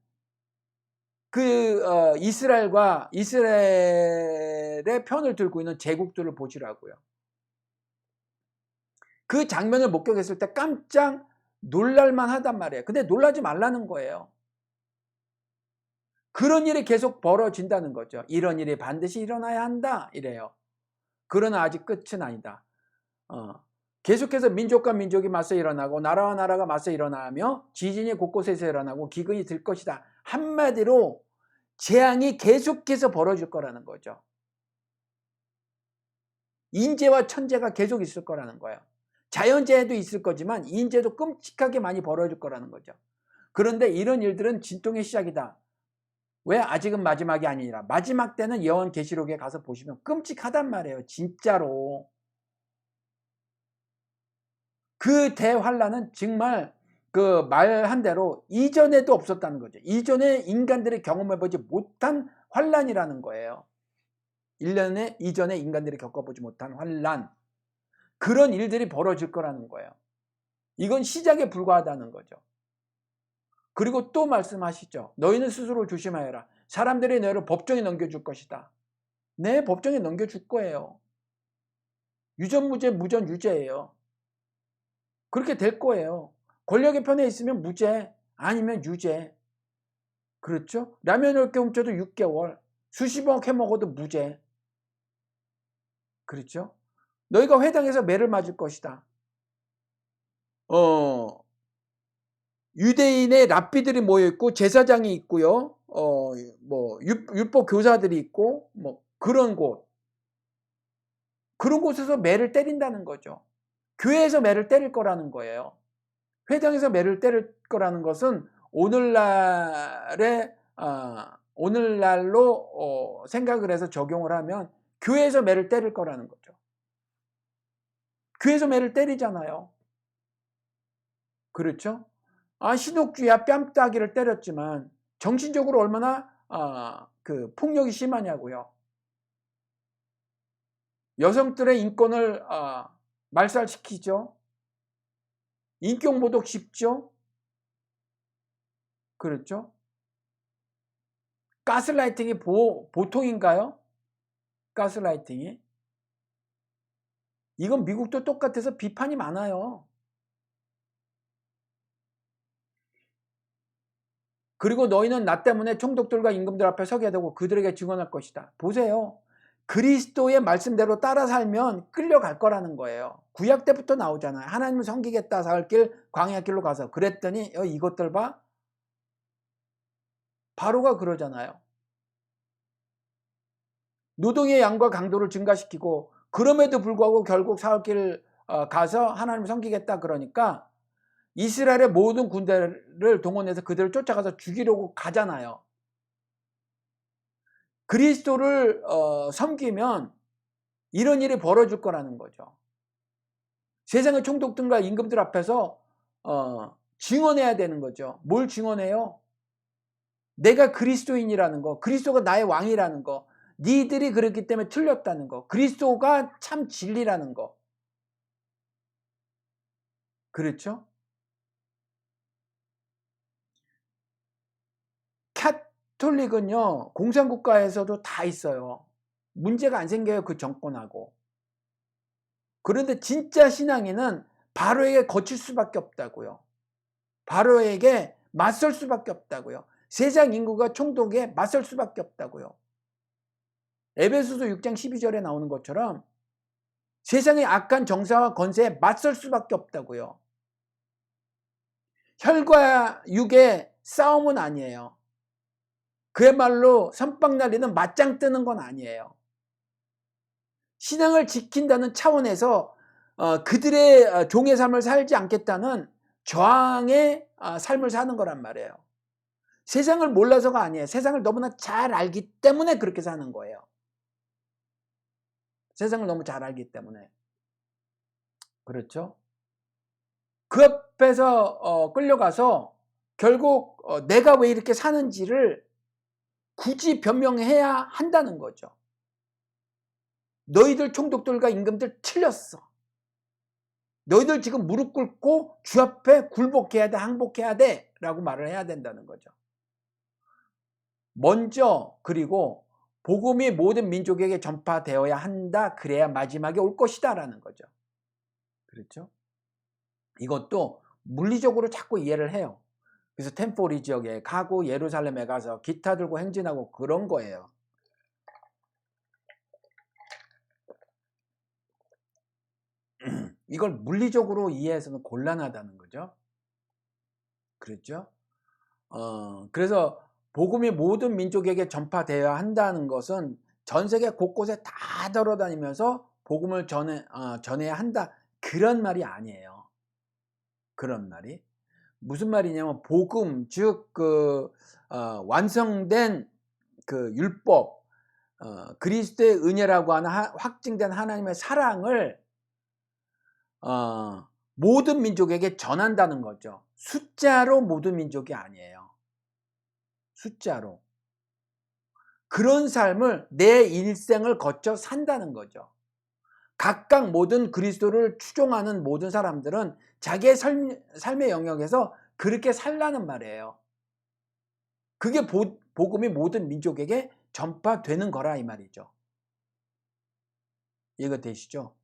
이스라엘의 편을 들고 있는 제국들을 보시라고요. 그 장면을 목격했을 때 깜짝 놀랄만 하단 말이에요. 근데 놀라지 말라는 거예요. 그런 일이 계속 벌어진다는 거죠. 이런 일이 반드시 일어나야 한다 이래요. 그러나 아직 끝은 아니다. 계속해서 민족과 민족이 맞서 일어나고 나라와 나라가 맞서 일어나며 지진이 곳곳에서 일어나고 기근이 들 것이다. 한마디로 재앙이 계속해서 벌어질 거라는 거죠. 인재와 천재가 계속 있을 거라는 거예요. 자연재해도 있을 거지만 인재도 끔찍하게 많이 벌어질 거라는 거죠. 그런데 이런 일들은 진통의 시작이다. 왜? 아직은 마지막이 아니라 마지막 때는 예언 계시록에 가서 보시면 끔찍하단 말이에요. 진짜로. 그 대환란은 정말 그 말한 대로 이전에도 없었다는 거죠. 이전에 인간들이 경험해보지 못한 환란이라는 거예요. 1년에 이전에 인간들이 겪어보지 못한 환란. 그런 일들이 벌어질 거라는 거예요. 이건 시작에 불과하다는 거죠. 그리고 또 말씀하시죠. 너희는 스스로 조심하여라. 사람들이 너희를 법정에 넘겨줄 것이다. 네, 법정에 넘겨줄 거예요. 유전무죄, 무전유죄예요. 그렇게 될 거예요. 권력의 편에 있으면 무죄, 아니면 유죄. 그렇죠? 라면 10개 훔쳐도 6개월, 수십억 해먹어도 무죄. 그렇죠? 너희가 회당에서 매를 맞을 것이다. 유대인의 랍비들이 모여있고 제사장이 있고요. 율법 교사들이 있고 그런 곳에서 매를 때린다는 거죠. 교회에서 매를 때릴 거라는 거예요. 회당에서 매를 때릴 거라는 것은 오늘날로 생각을 해서 적용을 하면 교회에서 매를 때릴 거라는 거죠. 교회에서 매를 때리잖아요. 그렇죠? 신옥주야 뺨따기를 때렸지만 정신적으로 얼마나 폭력이 심하냐고요. 여성들의 인권을 말살시키죠. 인격모독 쉽죠. 그렇죠? 가스라이팅이 보통인가요? 가스라이팅이? 이건 미국도 똑같아서 비판이 많아요. 그리고 너희는 나 때문에 총독들과 임금들 앞에 서게 되고 그들에게 증언할 것이다. 보세요. 그리스도의 말씀대로 따라 살면 끌려갈 거라는 거예요. 구약 때부터 나오잖아요. 하나님을 섬기겠다 사흘 길 광야 길로 가서 그랬더니 이것들 봐. 바로가 그러잖아요. 노동의 양과 강도를 증가시키고 그럼에도 불구하고 결국 사흘 길 가서 하나님을 섬기겠다 그러니까 이스라엘의 모든 군대를 동원해서 그들을 쫓아가서 죽이려고 가잖아요. 그리스도를 섬기면 이런 일이 벌어질 거라는 거죠. 세상의 총독들과 임금들 앞에서 증언해야 되는 거죠. 뭘 증언해요? 내가 그리스도인이라는 거, 그리스도가 나의 왕이라는 거, 니들이 그랬기 때문에 틀렸다는 거, 그리스도가 참 진리라는 거. 그렇죠? 카톨릭은요, 공산국가에서도 다 있어요. 문제가 안 생겨요, 그 정권하고. 그런데 진짜 신앙인은 바로에게 거칠 수밖에 없다고요. 바로에게 맞설 수밖에 없다고요. 세상 인구가 총독에 맞설 수밖에 없다고요. 에베소서 6장 12절에 나오는 것처럼 세상의 악한 정사와 권세에 맞설 수밖에 없다고요. 혈과 육의 싸움은 아니에요. 그야말로 선빵날리는 맞짱 뜨는 건 아니에요. 신앙을 지킨다는 차원에서 그들의 종의 삶을 살지 않겠다는 저항의 삶을 사는 거란 말이에요. 세상을 몰라서가 아니에요. 세상을 너무나 잘 알기 때문에 그렇게 사는 거예요. 세상을 너무 잘 알기 때문에. 그렇죠? 그 앞에서 끌려가서 결국 내가 왜 이렇게 사는지를 굳이 변명해야 한다는 거죠. 너희들 총독들과 임금들 틀렸어. 너희들 지금 무릎 꿇고 주 앞에 굴복해야 돼, 항복해야 돼 라고 말을 해야 된다는 거죠. 먼저 그리고 복음이 모든 민족에게 전파되어야 한다. 그래야 마지막에 올 것이다 라는 거죠. 그렇죠? 이것도 물리적으로 자꾸 이해를 해요. 그래서 템포리 지역에 가고 예루살렘에 가서 기타 들고 행진하고 그런 거예요. 이걸 물리적으로 이해해서는 곤란하다는 거죠. 그렇죠? 그래서 복음이 모든 민족에게 전파되어야 한다는 것은 전 세계 곳곳에 다 돌아다니면서 복음을 전해야 한다. 그런 말이 아니에요. 그런 말이. 무슨 말이냐면 복음, 즉 완성된 그 율법, 그리스도의 은혜라고 하는 확증된 하나님의 사랑을 모든 민족에게 전한다는 거죠. 숫자로 모든 민족이 아니에요. 숫자로. 그런 삶을 내 일생을 거쳐 산다는 거죠. 각각 모든 그리스도를 추종하는 모든 사람들은 자기의 삶의 영역에서 그렇게 살라는 말이에요. 그게 복음이 모든 민족에게 전파되는 거라 이 말이죠. 이해가 되시죠?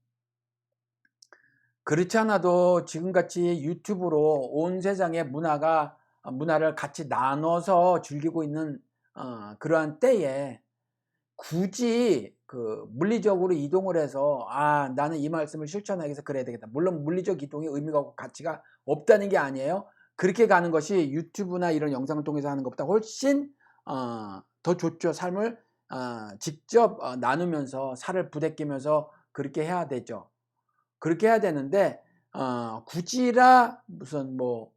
그렇지 않아도 지금같이 유튜브로 온 세상의 문화를 같이 나눠서 즐기고 있는 그러한 때에 굳이 그 물리적으로 이동을 해서 나는 이 말씀을 실천하기 위해서 그래야 되겠다. 물론 물리적 이동의 의미가 없고 가치가 없다는 게 아니에요. 그렇게 가는 것이 유튜브나 이런 영상을 통해서 하는 것보다 훨씬 더 좋죠. 삶을 직접 나누면서 살을 부대끼면서 그렇게 해야 되죠. 그렇게 해야 되는데 굳이라 무슨 뭐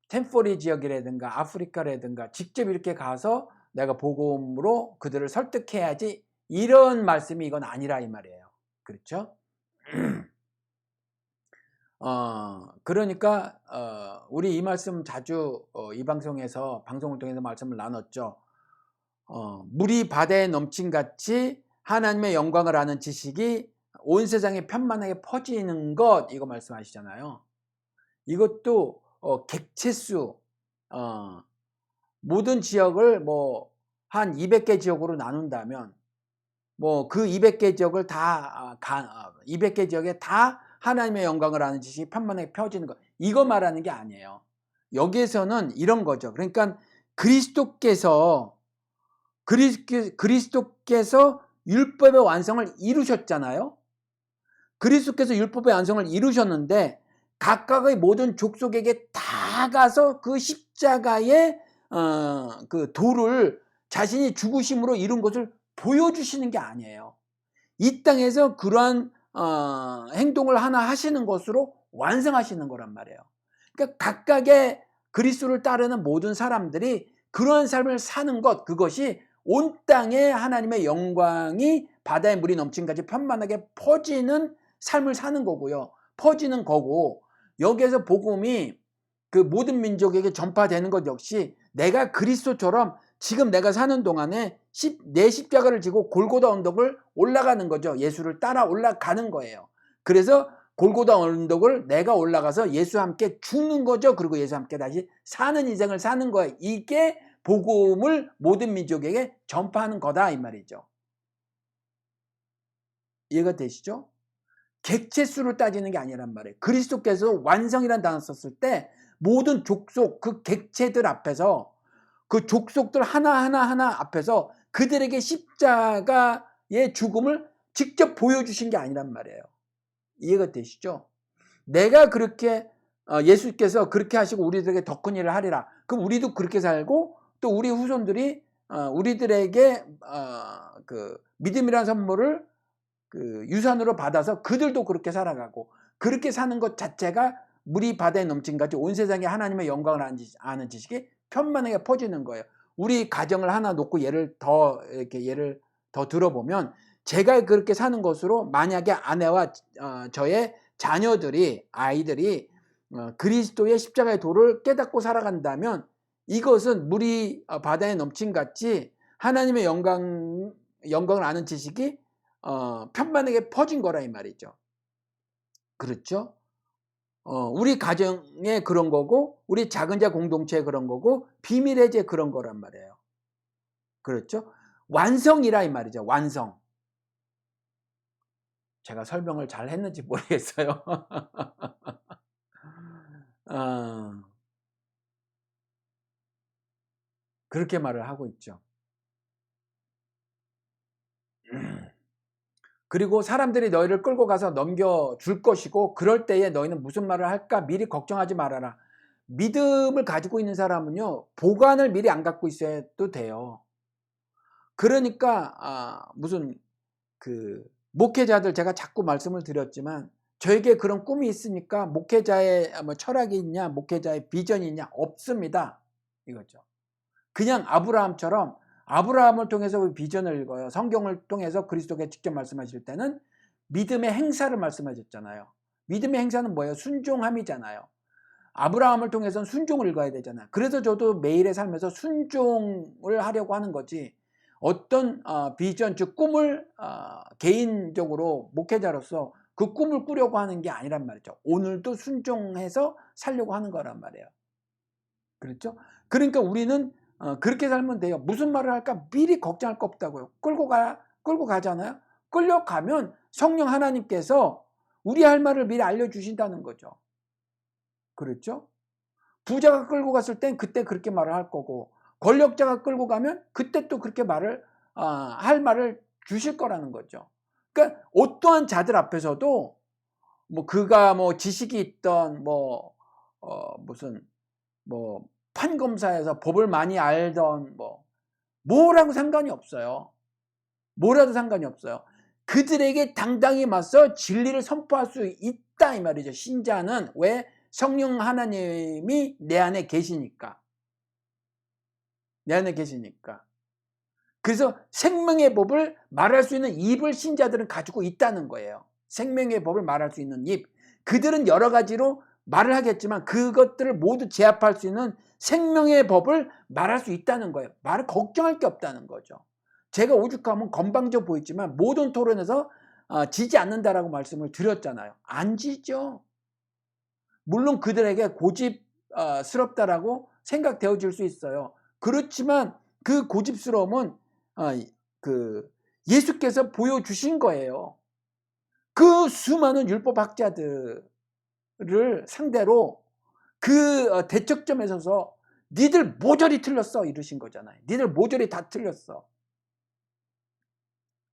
템포리 지역이라든가 아프리카라든가 직접 이렇게 가서 내가 복음으로 그들을 설득해야지, 이런 말씀이 이건 아니라 이 말이에요. 그렇죠? 그러니까 우리 이 말씀 자주 이 방송을 통해서 말씀을 나눴죠. 물이 바다에 넘친같이 하나님의 영광을 아는 지식이 온 세상에 편만하게 퍼지는 것, 이거 말씀하시잖아요. 이것도 객체수, 모든 지역을 뭐 한 200개 지역으로 나눈다면 뭐 그 200개 지역을 200개 지역에 다 하나님의 영광을 아는 지식이 편만하게 펴지는 것, 이거 말하는 게 아니에요. 여기에서는 이런 거죠. 그러니까 그리스도께서 율법의 완성을 이루셨잖아요. 그리스도께서 율법의 완성을 이루셨는데 각각의 모든 족속에게 다 가서 그 십자가의 그 도를 자신이 죽으심으로 이룬 것을 보여주시는 게 아니에요. 이 땅에서 그러한 행동을 하나 하시는 것으로 완성하시는 거란 말이에요. 그러니까 각각의 그리스도를 따르는 모든 사람들이 그러한 삶을 사는 것, 그것이 온 땅에 하나님의 영광이 바다의 물이 넘친까지 편만하게 퍼지는 삶을 사는 거고요. 퍼지는 거고, 여기에서 복음이 그 모든 민족에게 전파되는 것 역시 내가 그리스도처럼 지금 내가 사는 동안에 내 십자가를 지고 골고다 언덕을 올라가는 거죠. 예수를 따라 올라가는 거예요. 그래서 골고다 언덕을 내가 올라가서 예수와 함께 죽는 거죠. 그리고 예수와 함께 다시 사는 인생을 사는 거예요. 이게 복음을 모든 민족에게 전파하는 거다 이 말이죠. 이해가 되시죠? 객체수로 따지는 게 아니란 말이에요. 그리스도께서 완성이라는 단어 썼을 때 모든 족속, 그 객체들 앞에서, 그 족속들 하나하나 앞에서 그들에게 십자가의 죽음을 직접 보여주신 게 아니란 말이에요. 이해가 되시죠? 내가 그렇게 예수께서 그렇게 하시고 우리들에게 더 큰 일을 하리라. 그럼 우리도 그렇게 살고 또 우리 후손들이 우리들에게 그 믿음이라는 선물을 그 유산으로 받아서 그들도 그렇게 살아가고, 그렇게 사는 것 자체가 물이 바다에 넘친같이 온 세상에 하나님의 영광을 아는 지식이 편만하게 퍼지는 거예요. 우리 가정을 하나 놓고 예를 더 들어보면, 제가 그렇게 사는 것으로 만약에 아내와 저의 아이들이 그리스도의 십자가의 도를 깨닫고 살아간다면 이것은 물이 바다에 넘친같이 하나님의 영광을 아는 지식이 편만하게 퍼진 거라 이 말이죠. 그렇죠? 우리 가정에 그런 거고, 우리 작은 자 공동체에 그런 거고, 비밀의 제 그런 거란 말이에요. 그렇죠? 완성이라 이 말이죠. 완성. 제가 설명을 잘 했는지 모르겠어요. 그렇게 말을 하고 있죠. 그리고 사람들이 너희를 끌고 가서 넘겨줄 것이고, 그럴 때에 너희는 무슨 말을 할까 미리 걱정하지 말아라. 믿음을 가지고 있는 사람은요, 보관을 미리 안 갖고 있어도 돼요. 그러니까 무슨 그 목회자들, 제가 자꾸 말씀을 드렸지만 저에게 그런 꿈이 있으니까 목회자의 뭐 철학이 있냐, 목회자의 비전이 있냐, 없습니다. 이거죠. 그냥 아브라함을 통해서 비전을 읽어요. 성경을 통해서 그리스도께 직접 말씀하실 때는 믿음의 행사를 말씀하셨잖아요. 믿음의 행사는 뭐예요? 순종함이잖아요. 아브라함을 통해서는 순종을 읽어야 되잖아요. 그래서 저도 매일의 삶에서 순종을 하려고 하는 거지, 어떤 비전, 즉 꿈을 개인적으로 목회자로서 그 꿈을 꾸려고 하는 게 아니란 말이죠. 오늘도 순종해서 살려고 하는 거란 말이에요. 그렇죠? 그러니까 우리는 그렇게 살면 돼요. 무슨 말을 할까 미리 걱정할 거 없다고요. 끌고 가잖아요. 끌려가면 성령 하나님께서 우리 할 말을 미리 알려주신다는 거죠. 그렇죠? 부자가 끌고 갔을 땐 그때 그렇게 말을 할 거고, 권력자가 끌고 가면 그때 또 그렇게 할 말을 주실 거라는 거죠. 그러니까 어떠한 자들 앞에서도 뭐 그가 뭐 지식이 있던 무슨 판검사에서 법을 많이 알던 뭐라고 상관이 없어요. 뭐라도 상관이 없어요. 그들에게 당당히 맞서 진리를 선포할 수 있다 이 말이죠. 신자는 왜? 성령 하나님이 내 안에 계시니까. 내 안에 계시니까. 그래서 생명의 법을 말할 수 있는 입을 신자들은 가지고 있다는 거예요. 생명의 법을 말할 수 있는 입. 그들은 여러 가지로 말을 하겠지만 그것들을 모두 제압할 수 있는 생명의 법을 말할 수 있다는 거예요. 말을 걱정할 게 없다는 거죠. 제가 오죽하면 건방져 보이지만 모든 토론에서 지지 않는다라고 말씀을 드렸잖아요. 안 지죠. 물론 그들에게 고집스럽다라고 생각되어질 수 있어요. 그렇지만 그 고집스러움은 예수께서 보여주신 거예요. 그 수많은 율법학자들을 상대로 그 대척점에 서서 니들 모조리 틀렸어 이러신 거잖아요. 니들 모조리 다 틀렸어.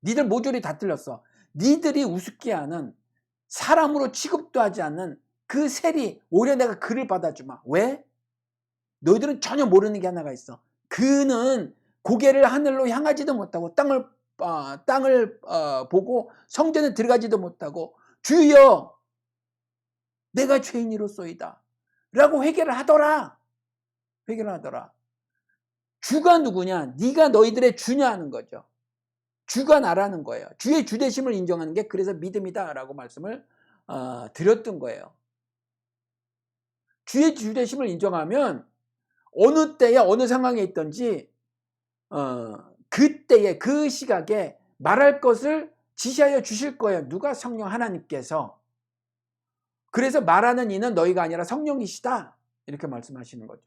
니들 모조리 다 틀렸어. 니들이 우습게 하는 사람으로 취급도 하지 않는 그 세리 오히려 내가 그를 받아주마. 왜? 너희들은 전혀 모르는 게 하나가 있어. 그는 고개를 하늘로 향하지도 못하고 땅을 보고 성전에 들어가지도 못하고 주여 내가 죄인이로소이다 라고 회개를 하더라. 주가 누구냐? 네가 너희들의 주냐 하는 거죠. 주가 나라는 거예요. 주의 주되심을 인정하는 게 그래서 믿음이다 라고 말씀을 드렸던 거예요. 주의 주되심을 인정하면 어느 때에 어느 상황에 있든지 그때에 그 시각에 말할 것을 지시하여 주실 거예요. 누가? 성령 하나님께서. 그래서 말하는 이는 너희가 아니라 성령이시다 이렇게 말씀하시는 거죠.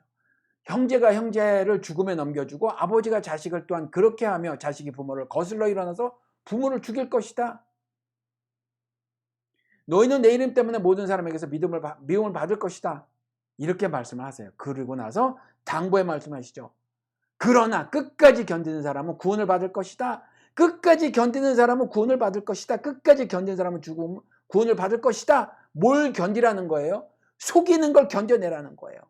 형제가 형제를 죽음에 넘겨주고 아버지가 자식을 또한 그렇게 하며 자식이 부모를 거슬러 일어나서 부모를 죽일 것이다. 너희는 내 이름 때문에 모든 사람에게서 미움을 받을 것이다. 이렇게 말씀을 하세요. 그리고 나서 당부의 말씀하시죠. 그러나 끝까지 견디는 사람은 구원을 받을 것이다. 끝까지 견디는 사람은 구원을 받을 것이다. 끝까지 견디는 사람은 구원을 받을 것이다. 뭘 견디라는 거예요? 속이는 걸 견뎌내라는 거예요.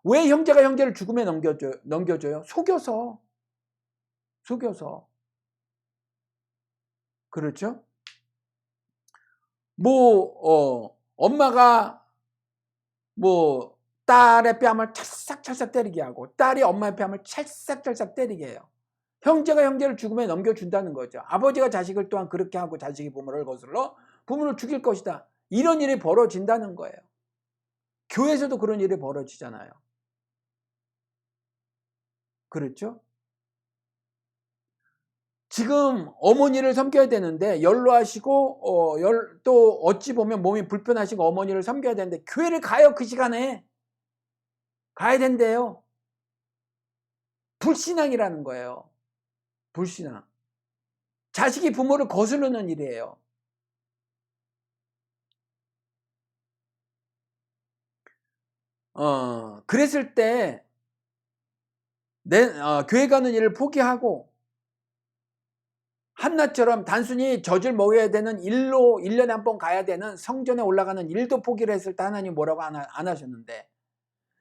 왜 형제가 형제를 죽음에 넘겨줘요? 속여서. 그렇죠? 엄마가 딸의 뺨을 찰싹찰싹 때리게 하고 딸이 엄마의 뺨을 찰싹찰싹 때리게 해요. 형제가 형제를 죽음에 넘겨준다는 거죠. 아버지가 자식을 또한 그렇게 하고 자식이 부모를 거슬러 부모를 죽일 것이다. 이런 일이 벌어진다는 거예요. 교회에서도 그런 일이 벌어지잖아요. 그렇죠? 지금 어머니를 섬겨야 되는데 연로하시고 또 어찌 보면 몸이 불편하시고 어머니를 섬겨야 되는데 교회를 가요. 그 시간에 가야 된대요. 불신앙이라는 거예요. 불신앙. 자식이 부모를 거스르는 일이에요. 그랬을 때 교회 가는 일을 포기하고 한나처럼 단순히 젖을 먹여야 되는 일로 1년에 한 번 가야 되는 성전에 올라가는 일도 포기를 했을 때 하나님 뭐라고 안 하셨는데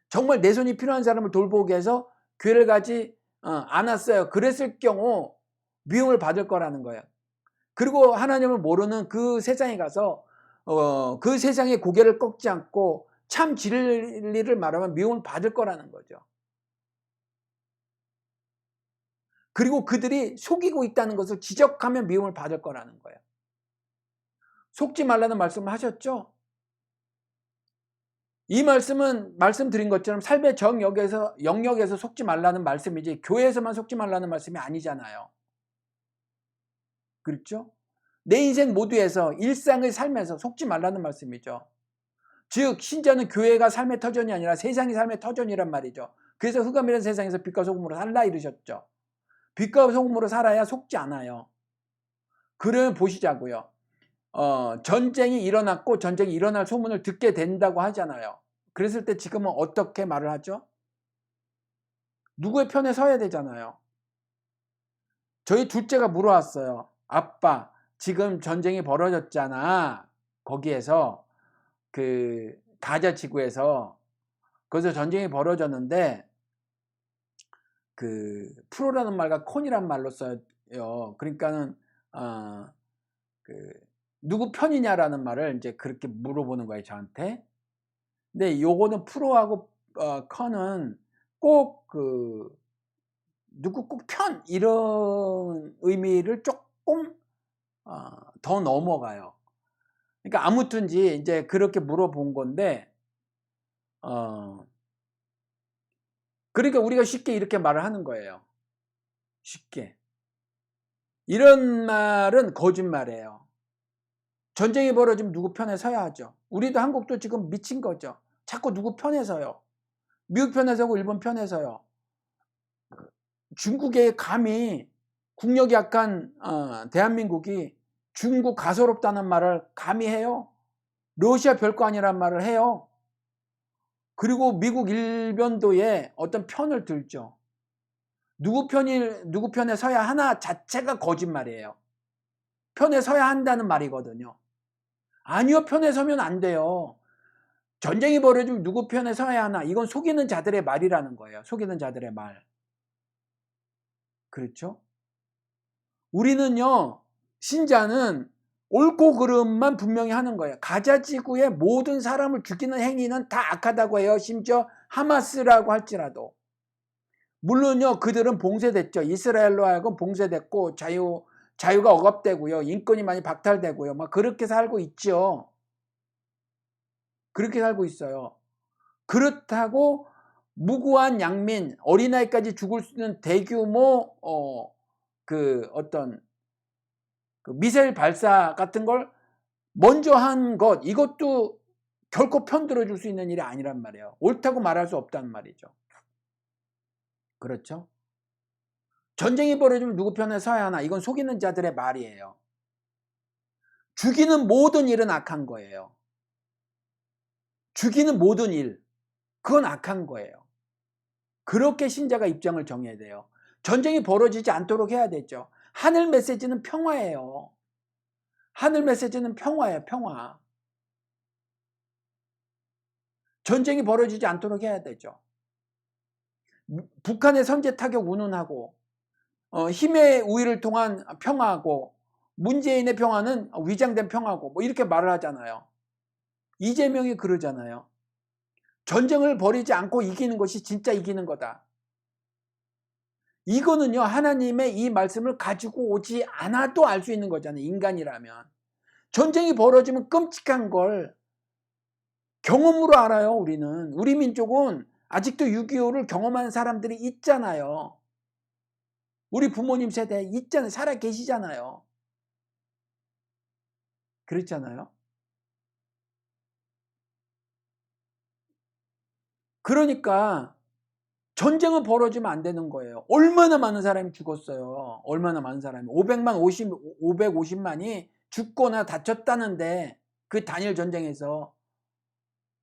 정말 내 손이 필요한 사람을 돌보기 위해서 교회를 가지 않았어요. 그랬을 경우 미움을 받을 거라는 거예요. 그리고 하나님을 모르는 그 세상에 가서 그 세상의 고개를 꺾지 않고 참 진리를 말하면 미움을 받을 거라는 거죠. 그리고 그들이 속이고 있다는 것을 지적하면 미움을 받을 거라는 거예요. 속지 말라는 말씀을 하셨죠? 이 말씀은 말씀드린 것처럼 삶의 영역에서 속지 말라는 말씀이지 교회에서만 속지 말라는 말씀이 아니잖아요. 그렇죠? 내 인생 모두에서 일상을 살면서 속지 말라는 말씀이죠. 즉 신자는 교회가 삶의 터전이 아니라 세상이 삶의 터전이란 말이죠. 그래서 흑암이라는 세상에서 빛과 소금으로 살라 이르셨죠. 빛과 소금으로 살아야 속지 않아요. 그러면 보시자고요. 전쟁이 일어났고 전쟁이 일어날 소문을 듣게 된다고 하잖아요. 그랬을 때 지금은 어떻게 말을 하죠? 누구의 편에 서야 되잖아요. 저희 둘째가 물어왔어요. 아빠, 지금 전쟁이 벌어졌잖아. 거기에서 그 가자 지구에서 거기서 전쟁이 벌어졌는데 그 프로라는 말과 콘이란 말로 써요. 그러니까는 그 누구 편이냐라는 말을 이제 그렇게 물어보는 거예요, 저한테. 근데 요거는 프로하고 컨은 꼭 그 누구 꼭 편 이런 의미를 조금 더 넘어가요. 그러니까 아무튼지 이제 그렇게 물어본 건데 그러니까 우리가 쉽게 이렇게 말을 하는 거예요. 쉽게. 이런 말은 거짓말이에요. 전쟁이 벌어지면 누구 편에 서야 하죠. 우리도 한국도 지금 미친 거죠. 자꾸 누구 편에 서요. 미국 편에 서고 일본 편에 서요. 중국에 감히 국력이 약한 대한민국이 중국 가소롭다는 말을 감히 해요. 러시아 별거 아니란 말을 해요. 그리고 미국 일변도에 어떤 편을 들죠. 누구 편에 서야 하나 자체가 거짓말이에요. 편에 서야 한다는 말이거든요. 아니요, 편에 서면 안 돼요. 전쟁이 벌어지면 누구 편에 서야 하나, 이건 속이는 자들의 말이라는 거예요. 속이는 자들의 말. 그렇죠? 우리는요, 신자는 옳고 그름만 분명히 하는 거예요. 가자 지구의 모든 사람을 죽이는 행위는 다 악하다고 해요. 심지어 하마스라고 할지라도. 물론요, 그들은 봉쇄됐죠. 이스라엘로 하여금 봉쇄됐고 자유가 억압되고요. 인권이 많이 박탈되고요. 막 그렇게 살고 있죠. 그렇게 살고 있어요. 그렇다고 무고한 양민, 어린아이까지 죽을 수 있는 대규모 어떤 그 미사일 발사 같은 걸 먼저 한 것, 이것도 결코 편들어줄 수 있는 일이 아니란 말이에요. 옳다고 말할 수 없다는 말이죠. 그렇죠? 전쟁이 벌어지면 누구 편에 서야 하나, 이건 속이는 자들의 말이에요. 죽이는 모든 일은 악한 거예요. 죽이는 모든 일, 그건 악한 거예요. 그렇게 신자가 입장을 정해야 돼요. 전쟁이 벌어지지 않도록 해야 되죠. 하늘 메시지는 평화예요. 하늘 메시지는 평화예요. 평화. 전쟁이 벌어지지 않도록 해야 되죠. 북한의 선제 타격 운운하고 힘의 우위를 통한 평화하고 문재인의 평화는 위장된 평화고 뭐 이렇게 말을 하잖아요. 이재명이 그러잖아요. 전쟁을 벌이지 않고 이기는 것이 진짜 이기는 거다. 이거는요, 하나님의 이 말씀을 가지고 오지 않아도 알 수 있는 거잖아요. 인간이라면. 전쟁이 벌어지면 끔찍한 걸 경험으로 알아요. 우리는. 우리 민족은 아직도 6.25를 경험한 사람들이 있잖아요. 우리 부모님 세대에 있잖아요. 살아 계시잖아요. 그렇잖아요. 그러니까 전쟁은 벌어지면 안 되는 거예요. 얼마나 많은 사람이 죽었어요. 얼마나 많은 사람이. 550만이 죽거나 다쳤다는데 그 단일 전쟁에서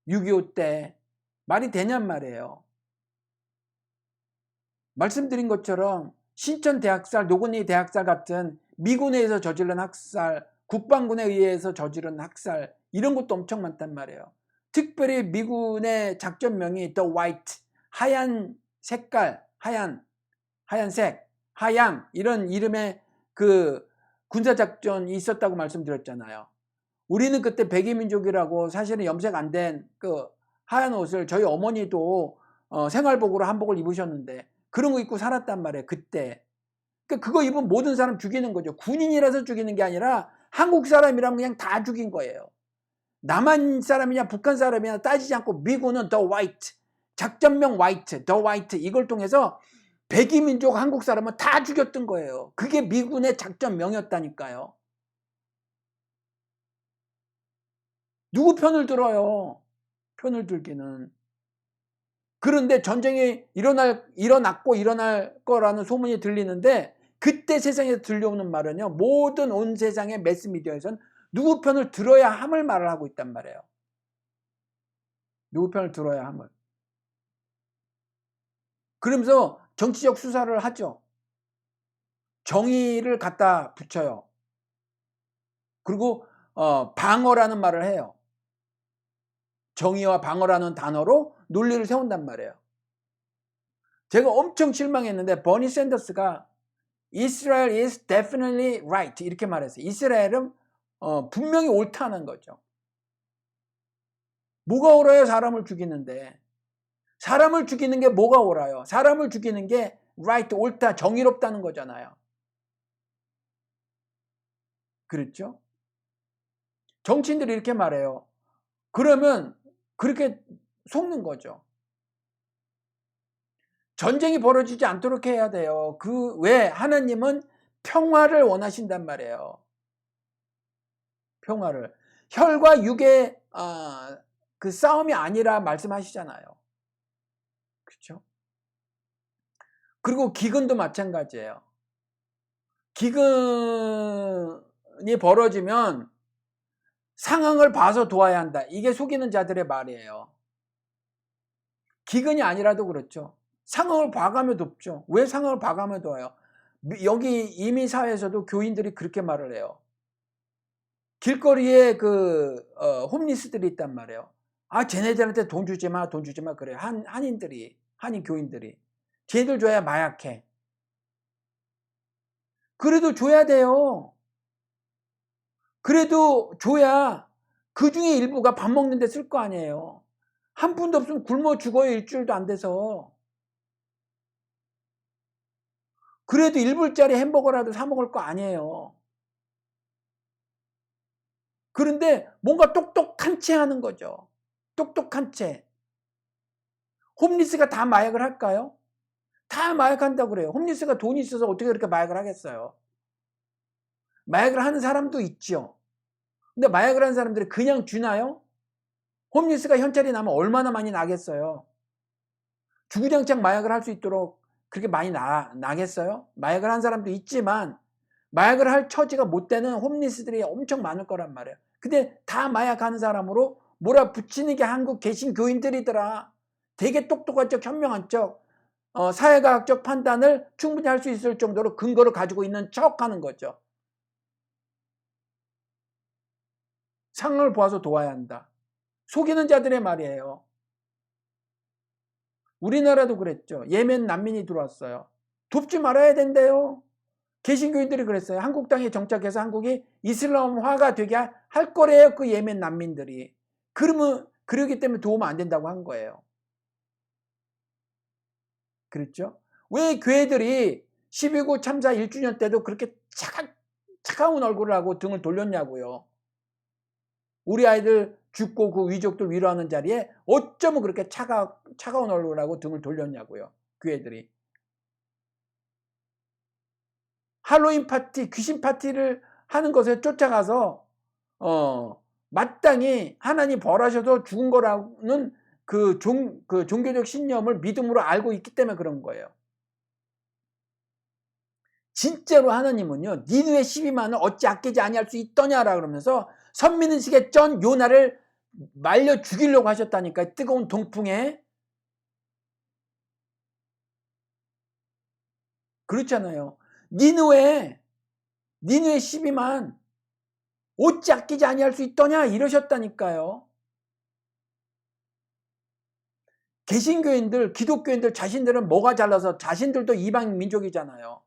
6.25 때 말이 되냔 말이에요. 말씀드린 것처럼 신천 대학살, 노건희 대학살 같은 미군에서 저지른 학살, 국방군에 의해서 저지른 학살 이런 것도 엄청 많단 말이에요. 특별히 미군의 작전명이 The White, 하얀 색깔, 하얀색, 하양 이런 이름의 그 군사작전이 있었다고 말씀드렸잖아요. 우리는 그때 백이민족이라고 사실은 염색 안 된 그 하얀 옷을 저희 어머니도 생활복으로 한복을 입으셨는데 그런 거 입고 살았단 말이에요. 그때. 그러니까 그거 입은 모든 사람 죽이는 거죠. 군인이라서 죽이는 게 아니라 한국 사람이라면 그냥 다 죽인 거예요. 남한 사람이냐 북한 사람이냐 따지지 않고 미군은 The White, 작전명 White, The White 이걸 통해서 백이민족 한국 사람은 다 죽였던 거예요. 그게 미군의 작전명이었다니까요. 누구 편을 들어요? 편을 들기는. 그런데 전쟁이 일어났고 일어날 거라는 소문이 들리는데, 그때 세상에서 들려오는 말은요, 모든 온 세상의 매스미디어에서는 누구 편을 들어야 함을 말을 하고 있단 말이에요. 누구 편을 들어야 함을. 그러면서 정치적 수사를 하죠. 정의를 갖다 붙여요. 그리고 방어라는 말을 해요. 정의와 방어라는 단어로 논리를 세운단 말이에요. 제가 엄청 실망했는데 버니 샌더스가 Israel is definitely right 이렇게 말했어요. 이스라엘은 분명히 옳다는 거죠. 뭐가 옳아요? 사람을 죽이는데. 사람을 죽이는 게 뭐가 옳아요? 사람을 죽이는 게 right, 옳다, 정의롭다는 거잖아요. 그렇죠? 정치인들이 이렇게 말해요. 그러면 그렇게 속는 거죠. 전쟁이 벌어지지 않도록 해야 돼요. 왜? 하나님은 평화를 원하신단 말이에요. 평화를. 혈과 육의 그 싸움이 아니라 말씀하시잖아요. 그렇죠? 그리고 기근도 마찬가지예요. 기근이 벌어지면 상황을 봐서 도와야 한다. 이게 속이는 자들의 말이에요. 기근이 아니라도 그렇죠. 상황을 봐가며 돕죠. 왜 상황을 봐가며 도와요? 여기 이미 사회에서도 교인들이 그렇게 말을 해요. 길거리에 홈리스들이 있단 말이에요. 쟤네들한테 돈 주지 마, 돈 주지 마. 그래요. 한인 교인들이. 쟤들 줘야 마약해. 그래도 줘야 돼요. 그래도 줘야 그 중에 일부가 밥 먹는데 쓸 거 아니에요. 한 푼도 없으면 굶어 죽어요. 일주일도 안 돼서. 그래도 1불짜리 햄버거라도 사 먹을 거 아니에요. 그런데 뭔가 똑똑한 채 하는 거죠. 똑똑한 채. 홈리스가 다 마약을 할까요? 다 마약한다고 그래요. 홈리스가 돈이 있어서 어떻게 그렇게 마약을 하겠어요? 마약을 하는 사람도 있죠. 근데 마약을 하는 사람들이 그냥 주나요? 홈리스가 현찰이 나면 얼마나 많이 나겠어요? 주구장창 마약을 할 수 있도록 그렇게 많이 나겠어요? 마약을 한 사람도 있지만 마약을 할 처지가 못 되는 홈리스들이 엄청 많을 거란 말이에요. 근데 다 마약하는 사람으로 몰아붙이는 게 한국 개신교인들이더라. 되게 똑똑한 척, 현명한 척, 사회과학적 판단을 충분히 할 수 있을 정도로 근거를 가지고 있는 척하는 거죠. 상황을 보아서 도와야 한다. 속이는 자들의 말이에요. 우리나라도 그랬죠. 예멘 난민이 들어왔어요. 돕지 말아야 된대요. 개신교인들이 그랬어요. 한국 땅에 정착해서 한국이 이슬람화가 되게 할 거래요. 그 예멘 난민들이. 그러기 때문에 도움 안 된다고 한 거예요. 그렇죠? 왜 교회들이 12.9 참사 1주년 때도 그렇게 차가운 얼굴을 하고 등을 돌렸냐고요. 우리 아이들 죽고 그 위족들 위로하는 자리에 어쩌면 그렇게 차가운 얼굴을 하고 등을 돌렸냐고요. 교회들이. 할로윈 파티, 귀신 파티를 하는 것에 쫓아가서 마땅히 하나님 벌하셔도 죽은 거라는 그 종교적 신념을 믿음으로 알고 있기 때문에 그런 거예요. 진짜로 하나님은요, 니느웨 12만을 어찌 아끼지 아니할 수 있더냐라 그러면서 선민의식에 쩐 요나를 말려 죽이려고 하셨다니까요. 뜨거운 동풍에. 그렇잖아요. 니느웨 12만 어찌 아끼지 아니할 수 있더냐 이러셨다니까요. 개신교인들, 기독교인들 자신들은 뭐가 잘나서 자신들도 이방 민족이잖아요.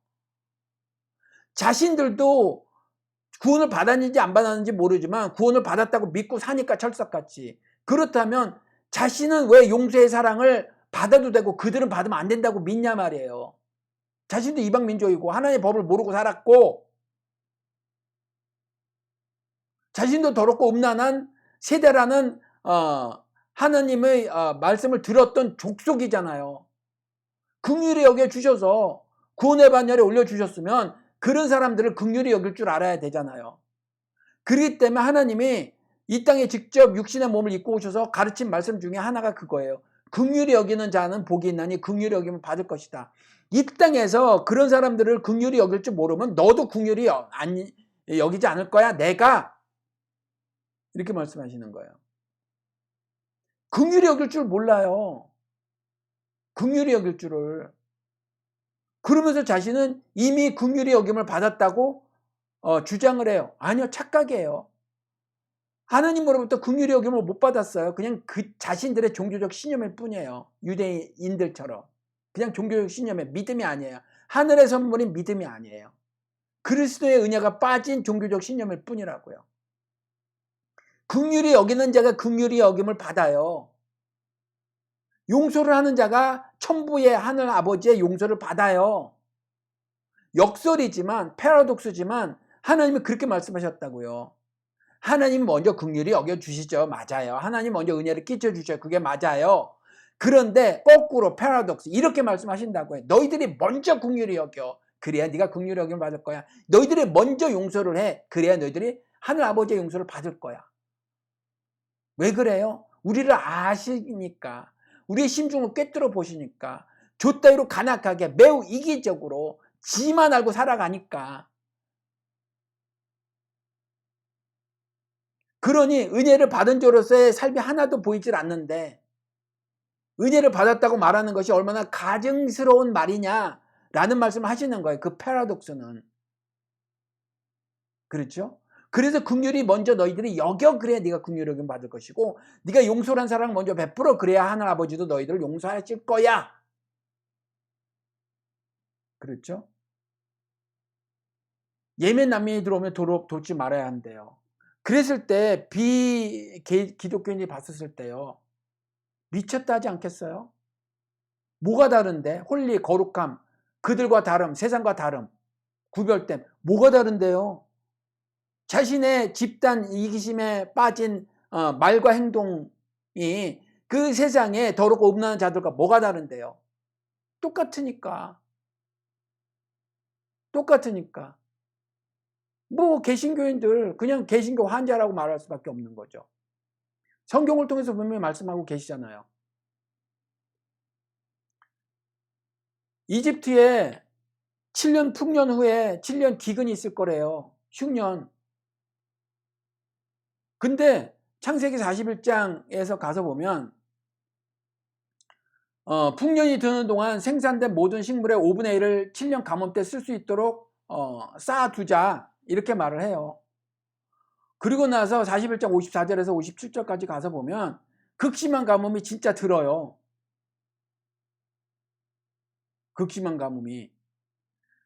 자신들도 구원을 받았는지 안 받았는지 모르지만 구원을 받았다고 믿고 사니까 철석같이. 그렇다면 자신은 왜 용서의 사랑을 받아도 되고 그들은 받으면 안 된다고 믿냐 말이에요. 자신도 이방 민족이고 하나님의 법을 모르고 살았고 자신도 더럽고 음란한 세대라는 하나님의 말씀을 들었던 족속이잖아요. 긍휼히 여겨주셔서 구원의 반열에 올려주셨으면 그런 사람들을 긍휼히 여길 줄 알아야 되잖아요. 그렇기 때문에 하나님이 이 땅에 직접 육신의 몸을 입고 오셔서 가르친 말씀 중에 하나가 그거예요. 긍휼히 여기는 자는 복이 있나니 긍휼히 여기면 받을 것이다. 이 땅에서 그런 사람들을 긍휼히 여길 줄 모르면 너도 긍휼히 여기지 않을 거야. 내가 이렇게 말씀하시는 거예요. 긍휼히 여길 줄 몰라요. 긍휼히 여길 줄을. 그러면서 자신은 이미 긍휼히 여김을 받았다고 주장을 해요. 아니요, 착각이에요. 하나님으로부터 긍휼히 여김을 못 받았어요. 그냥 그 자신들의 종교적 신념일 뿐이에요. 유대인들처럼. 그냥 종교적 신념의 믿음이 아니에요. 하늘의 선물인 믿음이 아니에요. 그리스도의 은혜가 빠진 종교적 신념일 뿐이라고요. 긍휼히 여기는 자가 긍휼히 여김을 받아요. 용서를 하는 자가 천부의 하늘 아버지의 용서를 받아요. 역설이지만 패러독스지만 하나님이 그렇게 말씀하셨다고요. 하나님 먼저 긍휼히 여겨주시죠. 맞아요. 하나님 먼저 은혜를 끼쳐주셔요. 그게 맞아요. 그런데 거꾸로 패러독스 이렇게 말씀하신다고요. 너희들이 먼저 긍휼히 여겨. 그래야 네가 긍휼히 여김을 받을 거야. 너희들이 먼저 용서를 해. 그래야 너희들이 하늘 아버지의 용서를 받을 거야. 왜 그래요? 우리를 아시니까. 우리의 심중을 꿰뚫어 보시니까. 저 따위로 간악하게 매우 이기적으로 지만 알고 살아가니까. 그러니 은혜를 받은 자로서의 삶이 하나도 보이질 않는데 은혜를 받았다고 말하는 것이 얼마나 가증스러운 말이냐라는 말씀을 하시는 거예요. 그 패러독스는. 그렇죠? 그래서 긍휼이 먼저 너희들이 여겨 그래야 네가 긍휼히 여김 받을 것이고 네가 용서를 한 사람을 먼저 베풀어 그래야 하늘 아버지도 너희들을 용서하실 거야. 그렇죠? 예멘 난민이 들어오면 돕지 말아야 한대요. 그랬을 때 기독교인이 봤었을 때요. 미쳤다 하지 않겠어요? 뭐가 다른데? 홀리, 거룩함, 그들과 다름, 세상과 다름, 구별됨. 뭐가 다른데요? 자신의 집단 이기심에 빠진 말과 행동이 그 세상에 더럽고 음란한 자들과 뭐가 다른데요? 똑같으니까. 똑같으니까. 뭐 개신교인들 그냥 개신교 환자라고 말할 수밖에 없는 거죠. 성경을 통해서 분명히 말씀하고 계시잖아요. 이집트에 7년 풍년 후에 7년 기근이 있을 거래요. 흉년. 근데 창세기 41장에서 가서 보면 풍년이 드는 동안 생산된 모든 식물의 5분의 1을 7년 가뭄 때 쓸 수 있도록 쌓아두자 이렇게 말을 해요. 그리고 나서 41장 54절에서 57절까지 가서 보면 극심한 가뭄이 진짜 들어요. 극심한 가뭄이.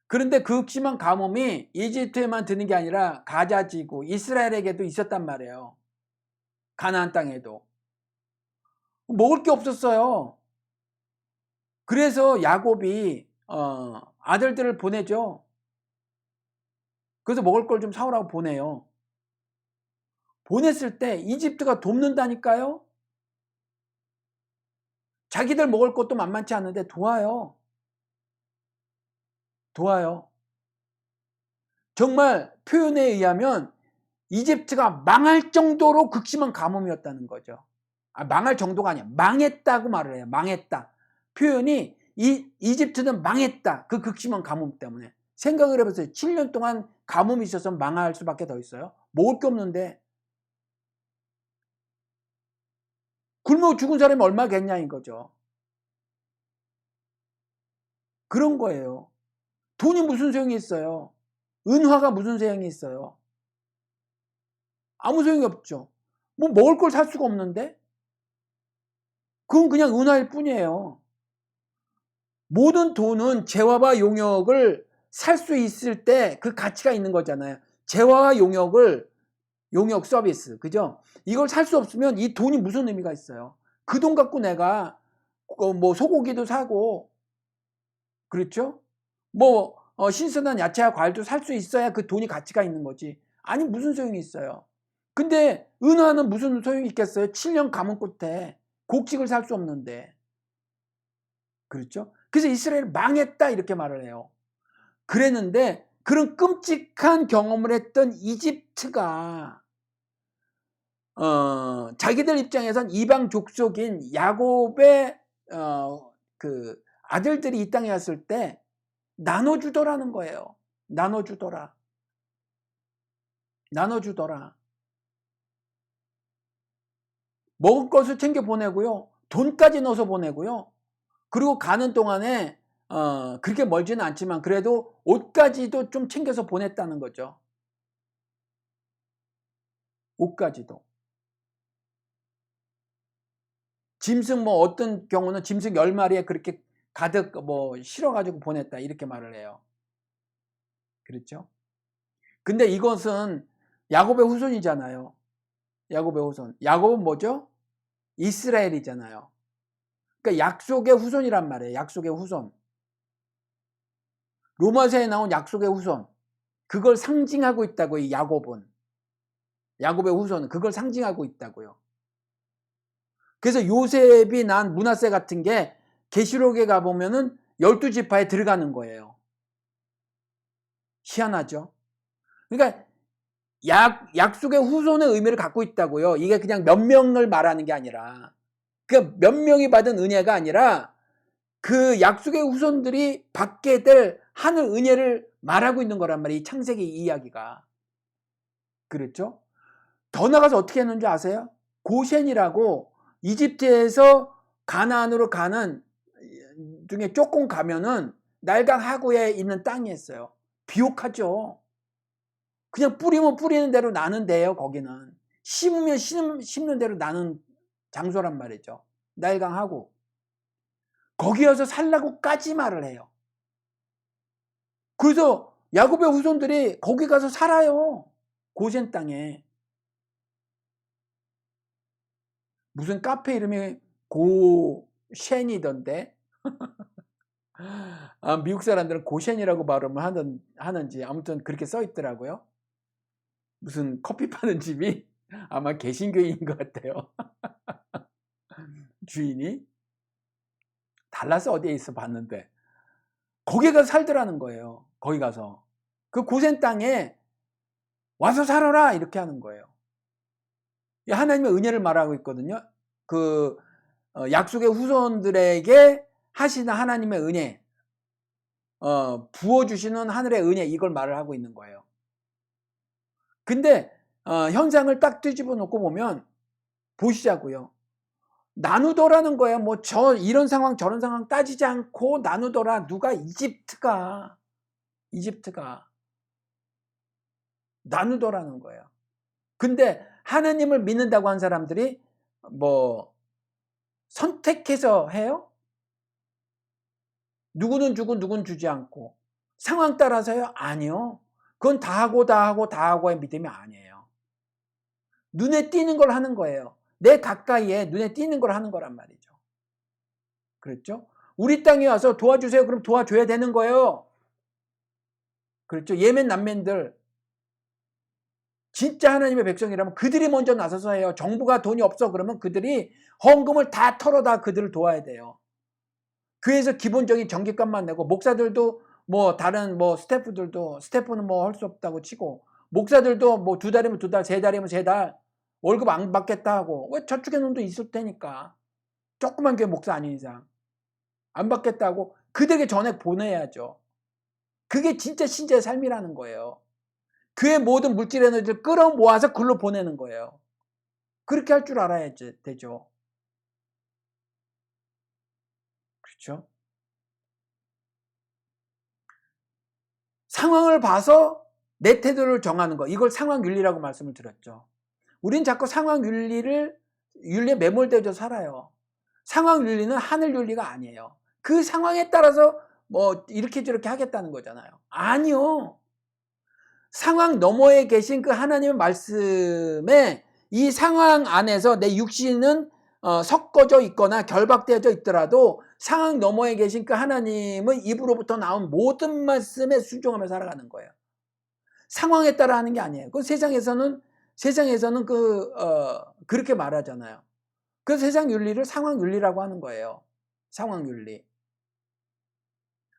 그런데 그 극심한 가뭄이 이집트에만 드는 게 아니라 가자 지구 이스라엘에게도 있었단 말이에요. 가나안 땅에도. 먹을 게 없었어요. 그래서 야곱이 아들들을 보내죠. 그래서 먹을 걸 좀 사오라고 보내요. 보냈을 때 이집트가 돕는다니까요. 자기들 먹을 것도 만만치 않은데 도와요. 도와요. 정말 표현에 의하면 이집트가 망할 정도로 극심한 가뭄이었다는 거죠. 망할 정도가 아니야. 망했다고 말을 해요. 망했다. 표현이 이집트는 망했다. 그 극심한 가뭄 때문에. 생각을 해보세요. 7년 동안 가뭄이 있어서 망할 수밖에 더 있어요. 먹을 게 없는데. 굶어 죽은 사람이 얼마겠냐 이거죠. 그런 거예요. 돈이 무슨 소용이 있어요. 은화가 무슨 소용이 있어요. 아무 소용이 없죠. 뭐 먹을 걸 살 수가 없는데 그건 그냥 은화일 뿐이에요. 모든 돈은 재화와 용역을 살 수 있을 때 그 가치가 있는 거잖아요. 재화와 용역 서비스, 그죠? 이걸 살 수 없으면 이 돈이 무슨 의미가 있어요? 그 돈 갖고 내가 뭐 소고기도 사고, 그렇죠? 뭐 신선한 야채와 과일도 살 수 있어야 그 돈이 가치가 있는 거지. 아니 무슨 소용이 있어요? 근데 은화는 무슨 소용이 있겠어요? 7년 가뭄 끝에 곡식을 살 수 없는데. 그렇죠? 그래서 이스라엘이 망했다 이렇게 말을 해요. 그랬는데 그런 끔찍한 경험을 했던 이집트가 자기들 입장에선 이방 족속인 야곱의 그 아들들이 이 땅에 왔을 때 나눠주더라는 거예요. 나눠주더라. 먹을 것을 챙겨 보내고요. 돈까지 넣어서 보내고요. 그리고 가는 동안에 그렇게 멀지는 않지만 그래도 옷까지도 좀 챙겨서 보냈다는 거죠. 옷까지도. 짐승 뭐 어떤 경우는 짐승 10마리에 그렇게 가득 뭐 실어가지고 보냈다 이렇게 말을 해요. 그렇죠? 근데 이것은 야곱의 후손이잖아요. 야곱의 후손. 야곱은 뭐죠? 이스라엘이잖아요. 그러니까 약속의 후손이란 말이에요. 약속의 후손. 로마서에 나온 약속의 후손. 그걸 상징하고 있다고 이 야곱은. 야곱의 후손은 그걸 상징하고 있다고요. 그래서 요셉이 난 므낫세 같은 게 계시록에 가보면은 12지파에 들어가는 거예요. 희한하죠? 그러니까 약속의 후손의 의미를 갖고 있다고요. 이게 그냥 몇 명을 말하는 게 아니라, 그 몇 명이 받은 은혜가 아니라 그 약속의 후손들이 받게 될 하늘 은혜를 말하고 있는 거란 말이에요. 이 창세기 이야기가. 그렇죠? 더 나가서 어떻게 했는지 아세요? 고센이라고 이집트에서 가나안으로 가는 중에 조금 가면은 날강 하구에 있는 땅이었어요. 비옥하죠. 그냥 뿌리면 뿌리는 대로 나는데요. 거기는 심으면 심는 대로 나는 장소란 말이죠. 날강 하구. 거기 와서 살라고까지 말을 해요. 그래서 야곱의 후손들이 거기 가서 살아요. 고센 땅에. 무슨 카페 이름이 고쉔이던데. 미국 사람들은 고쉔이라고 발음을 하는지 아무튼 그렇게 써 있더라고요. 무슨 커피 파는 집이 아마 개신교인 것 같아요. 주인이. 달라스 어디에 있어 봤는데 거기 가서 살더라는 거예요. 거기 가서 그 고센 땅에 와서 살아라 이렇게 하는 거예요. 하나님의 은혜를 말하고 있거든요. 그 약속의 후손들에게 하시는 하나님의 은혜, 부어주시는 하늘의 은혜, 이걸 말을 하고 있는 거예요. 근데 현상을 딱 뒤집어 놓고 보면 보시자고요. 나누더라는 거예요. 뭐 이런 상황 저런 상황 따지지 않고 나누더라. 누가 이집트가 나누더라는 거예요. 근데 하나님을 믿는다고 한 사람들이 뭐 선택해서 해요? 누구는 주고 누구는 주지 않고. 상황 따라서요? 아니요. 그건 다 하고의 믿음이 아니에요. 눈에 띄는 걸 하는 거예요. 내 가까이에 눈에 띄는 걸 하는 거란 말이죠. 그렇죠? 우리 땅에 와서 도와주세요. 그럼 도와줘야 되는 거예요. 그렇죠? 예멘 난민들 진짜 하나님의 백성이라면 그들이 먼저 나서서 해요. 정부가 돈이 없어 그러면 그들이 헌금을 다 털어다 그들을 도와야 돼요. 교회에서 기본적인 전기값만 내고 목사들도 뭐 다른 뭐 스태프는 뭐 할 수 없다고 치고 목사들도 뭐 2달이면 2달, 3달이면 3달 월급 안 받겠다 하고 왜 저축해 놓은 돈 있을 테니까 조그만 교회 목사 아닌 이상 안 받겠다고 그들에게 전액 보내야죠. 그게 진짜 신자의 삶이라는 거예요. 교회 모든 물질 에너지를 끌어모아서 글로 보내는 거예요. 그렇게 할 줄 알아야 되죠. 그렇죠? 상황을 봐서 내 태도를 정하는 거. 이걸 상황윤리라고 말씀을 드렸죠. 우린 자꾸 윤리에 매몰되어 살아요. 상황윤리는 하늘윤리가 아니에요. 그 상황에 따라서 뭐 이렇게 저렇게 하겠다는 거잖아요. 아니요. 상황 너머에 계신 그 하나님의 말씀에 이 상황 안에서 내 육신은 섞어져 있거나 결박되어져 있더라도 상황 너머에 계신 그 하나님의 입으로부터 나온 모든 말씀에 순종하며 살아가는 거예요. 상황에 따라 하는 게 아니에요. 그 세상에서는 그렇게 말하잖아요. 그 세상 윤리를 상황 윤리라고 하는 거예요. 상황 윤리.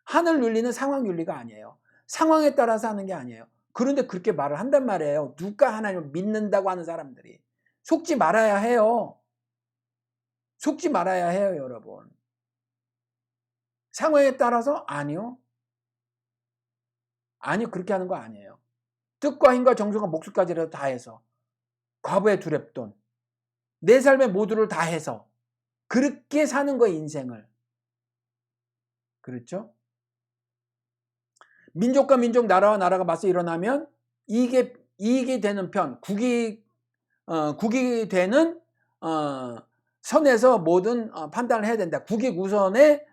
하늘 윤리는 상황 윤리가 아니에요. 상황에 따라서 하는 게 아니에요. 그런데 그렇게 말을 한단 말이에요. 누가 하나님을 믿는다고 하는 사람들이. 속지 말아야 해요. 속지 말아야 해요, 여러분. 상황에 따라서 아니요. 아니요, 그렇게 하는 거 아니에요. 뜻과 힘과 정성과 목숨까지라도 다해서 과부의 두렵돈 내 삶의 모두를 다해서 그렇게 사는 거예요, 인생을. 그렇죠? 민족과 민족, 나라와 나라가 맞서 일어나면 이익이 되는 편, 국익이 되는 선에서 모든 판단을 해야 된다. 국익 우선의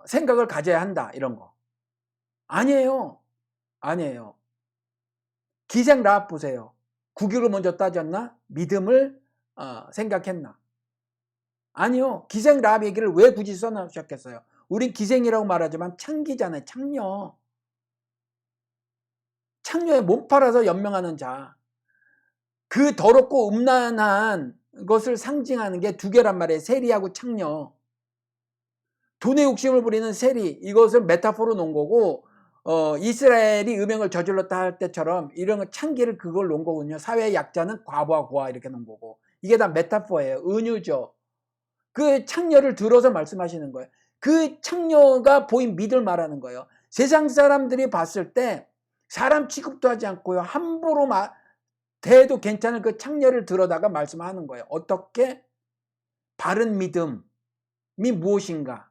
생각을 가져야 한다. 이런 거. 아니에요. 아니에요. 기생 라합 보세요. 국익을 먼저 따졌나? 믿음을 생각했나? 아니요. 기생 라합 얘기를 왜 굳이 써놓으셨겠어요? 우린 기생이라고 말하지만 창기잖아요. 창녀. 창녀에 몸 팔아서 연명하는 자. 그 더럽고 음란한 것을 상징하는 게 두 개란 말이에요. 세리하고 창녀. 돈의 욕심을 부리는 세리, 이것을 메타포로 놓은 거고, 이스라엘이 음행을 저질렀다 할 때처럼 이런 거 창기를 그걸 놓은 거군요. 사회의 약자는 과부와 고아 이렇게 놓은 거고. 이게 다 메타포예요. 은유죠. 그 창녀를 들어서 말씀하시는 거예요. 그 창녀가 보인 믿을 말하는 거예요. 세상 사람들이 봤을 때 사람 취급도 하지 않고요. 함부로 대해도 괜찮은 그 창녀를 들어다가 말씀하는 거예요. 어떻게? 바른 믿음이 무엇인가?